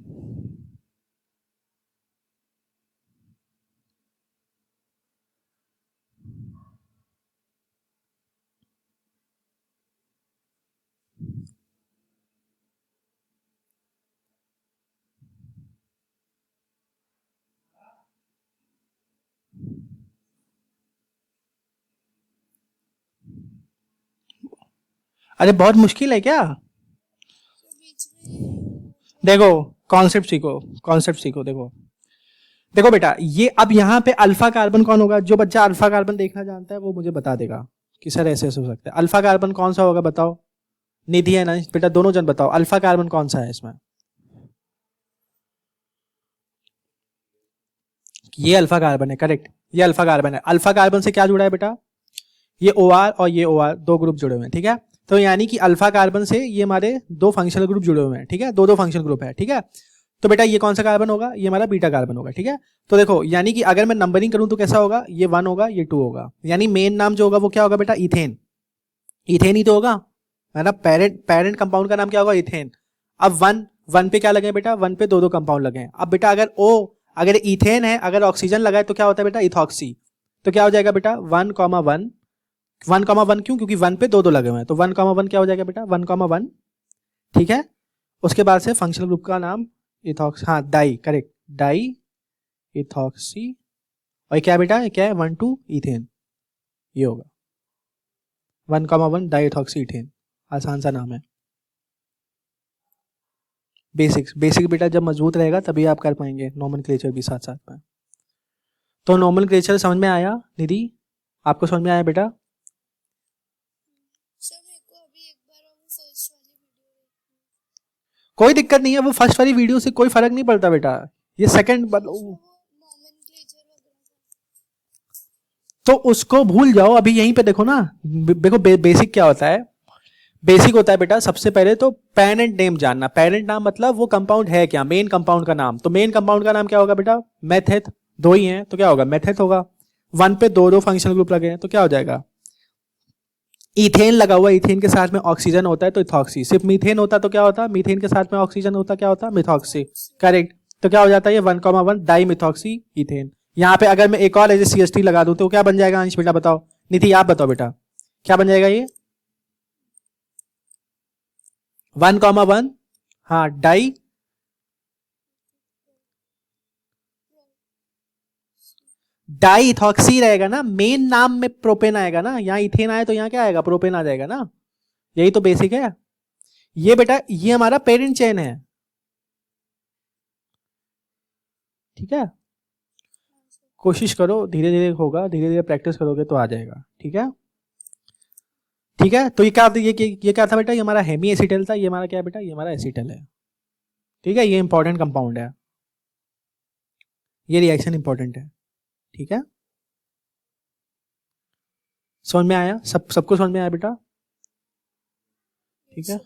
अरे बहुत मुश्किल है क्या? तो बीच में देखो कॉन्सेप्ट सीखो। देखो बेटा ये अब यहाँ पे अल्फा कार्बन कौन होगा? जो बच्चा अल्फा कार्बन देखना जानता है वो मुझे बता देगा कि सर ऐसे हो सकता है। अल्फा कार्बन कौन सा होगा बताओ? निधि है ना बेटा, दोनों जन बताओ अल्फा कार्बन कौन सा है इसमें? ये अल्फा कार्बन है, करेक्ट, ये अल्फा कार्बन है। अल्फा कार्बन से क्या जुड़ा है बेटा? ये OR और ये OR दो ग्रुप जुड़े हुए हैं, ठीक है। तो यानी कि अल्फा कार्बन से ये हमारे दो फंक्शनल ग्रुप जुड़े हुए हैं, ठीक है, दो फंक्शनल ग्रुप है, ठीक है। तो बेटा ये कौन सा कार्बन होगा? ये हमारा बीटा कार्बन होगा, ठीक है। तो देखो यानी कि अगर मैं नंबरिंग करूं तो कैसा होगा? ये 1 होगा, ये 2 होगा। यानी मेन नाम जो होगा वो क्या होगा बेटा? इथेन। इथेन ही तो होगा, है ना। पेरेंट कंपाउंड का नाम क्या होगा? इथेन। अब वन पे क्या लगे बेटा? 1 पे दो कंपाउंड लगे हैं। अब बेटा अगर इथेन है, अगर ऑक्सीजन लगा है तो क्या होता है बेटा? इथॉक्सी। तो क्या हो जाएगा बेटा? 1,1 1,1 क्यों? क्योंकि 1 पे 2 लगे हुए हैं, तो 1,1 क्या हो जाएगा बेटा? 1,1, ठीक है। उसके बाद से फंक्शनल ग्रुप का नाम इथॉक्स, हाँ डाई, करेक्ट, डाई इथॉक्सी, और क्या बेटा, ये क्या है? 1,2 इथेन, ये होगा 1,1 डाई इथॉक्सी इथेन। आसान सा नाम है। बेसिक बेटा जब मजबूत रहेगा तभी आप कर पाएंगे नोमेनक्लेचर भी साथ साथ में। तो नोमेनक्लेचर समझ में आया निधि? आपको समझ में आया बेटा? सर मेरे को अभी एक बार वो फर्स्ट वाली वीडियो देखनी कोई दिक्कत नहीं है, वो फर्स्ट वाली वीडियो से कोई फर्क नहीं पड़ता बेटा, ये सेकंड है। उसमें वो नॉमेनक्लेचर वगैरह तो उसको भूल जाओ, अभी यहीं पे देखो ना। देखो बेसिक क्या होता है? बेसिक होता है बेटा सबसे पहले तो पेरेंट नेम जानना। पेरेंट नाम मतलब वो कंपाउंड है क्या, मेन कंपाउंड का नाम। तो मेन कंपाउंड का नाम क्या होगा बेटा? मेथेथ, 2 ही हैं तो क्या होगा? मेथेथ होगा। 1 पे 2 फंक्शनल ग्रुप लगे हैं तो क्या हो जाएगा? इथेन लगा हुआ, इथेन के साथ में ऑक्सीजन होता है तो इथॉक्सी। सिर्फ मीथेन होता तो क्या होता? मीथेन के साथ में ऑक्सीजन होता, क्या होता? Methoxy, correct. तो क्या हो जाता है ये? 1,1 डाई मिथॉक्सी इथेन। यहाँ पे अगर मैं एक और एज CH3 लगा दूं तो क्या बन जाएगा? अंश बेटा बताओ, निधि आप बताओ बेटा क्या बन जाएगा ये? 1,1, हाँ डाई डाई इथॉक्सी रहेगा ना, मेन नाम में प्रोपेन आएगा ना। यहाँ इथेन आए तो यहाँ क्या आएगा? प्रोपेन आ जाएगा ना। यही तो बेसिक है ये बेटा, ये हमारा पेरेंट चेन है, ठीक है। कोशिश करो, धीरे धीरे होगा, धीरे धीरे प्रैक्टिस करोगे तो आ जाएगा, ठीक है। ठीक है, तो ये क्या, ये क्या था बेटा? ये हमारा हेमी एसिटल था, ये हमारा क्या है बेटा? ये हमारा एसिटल है, ठीक है। ये इंपॉर्टेंट कंपाउंड है, ये रिएक्शन इंपॉर्टेंट है, ठीक है। समझ में आया? सबको समझ में आया बेटा? ठीक है।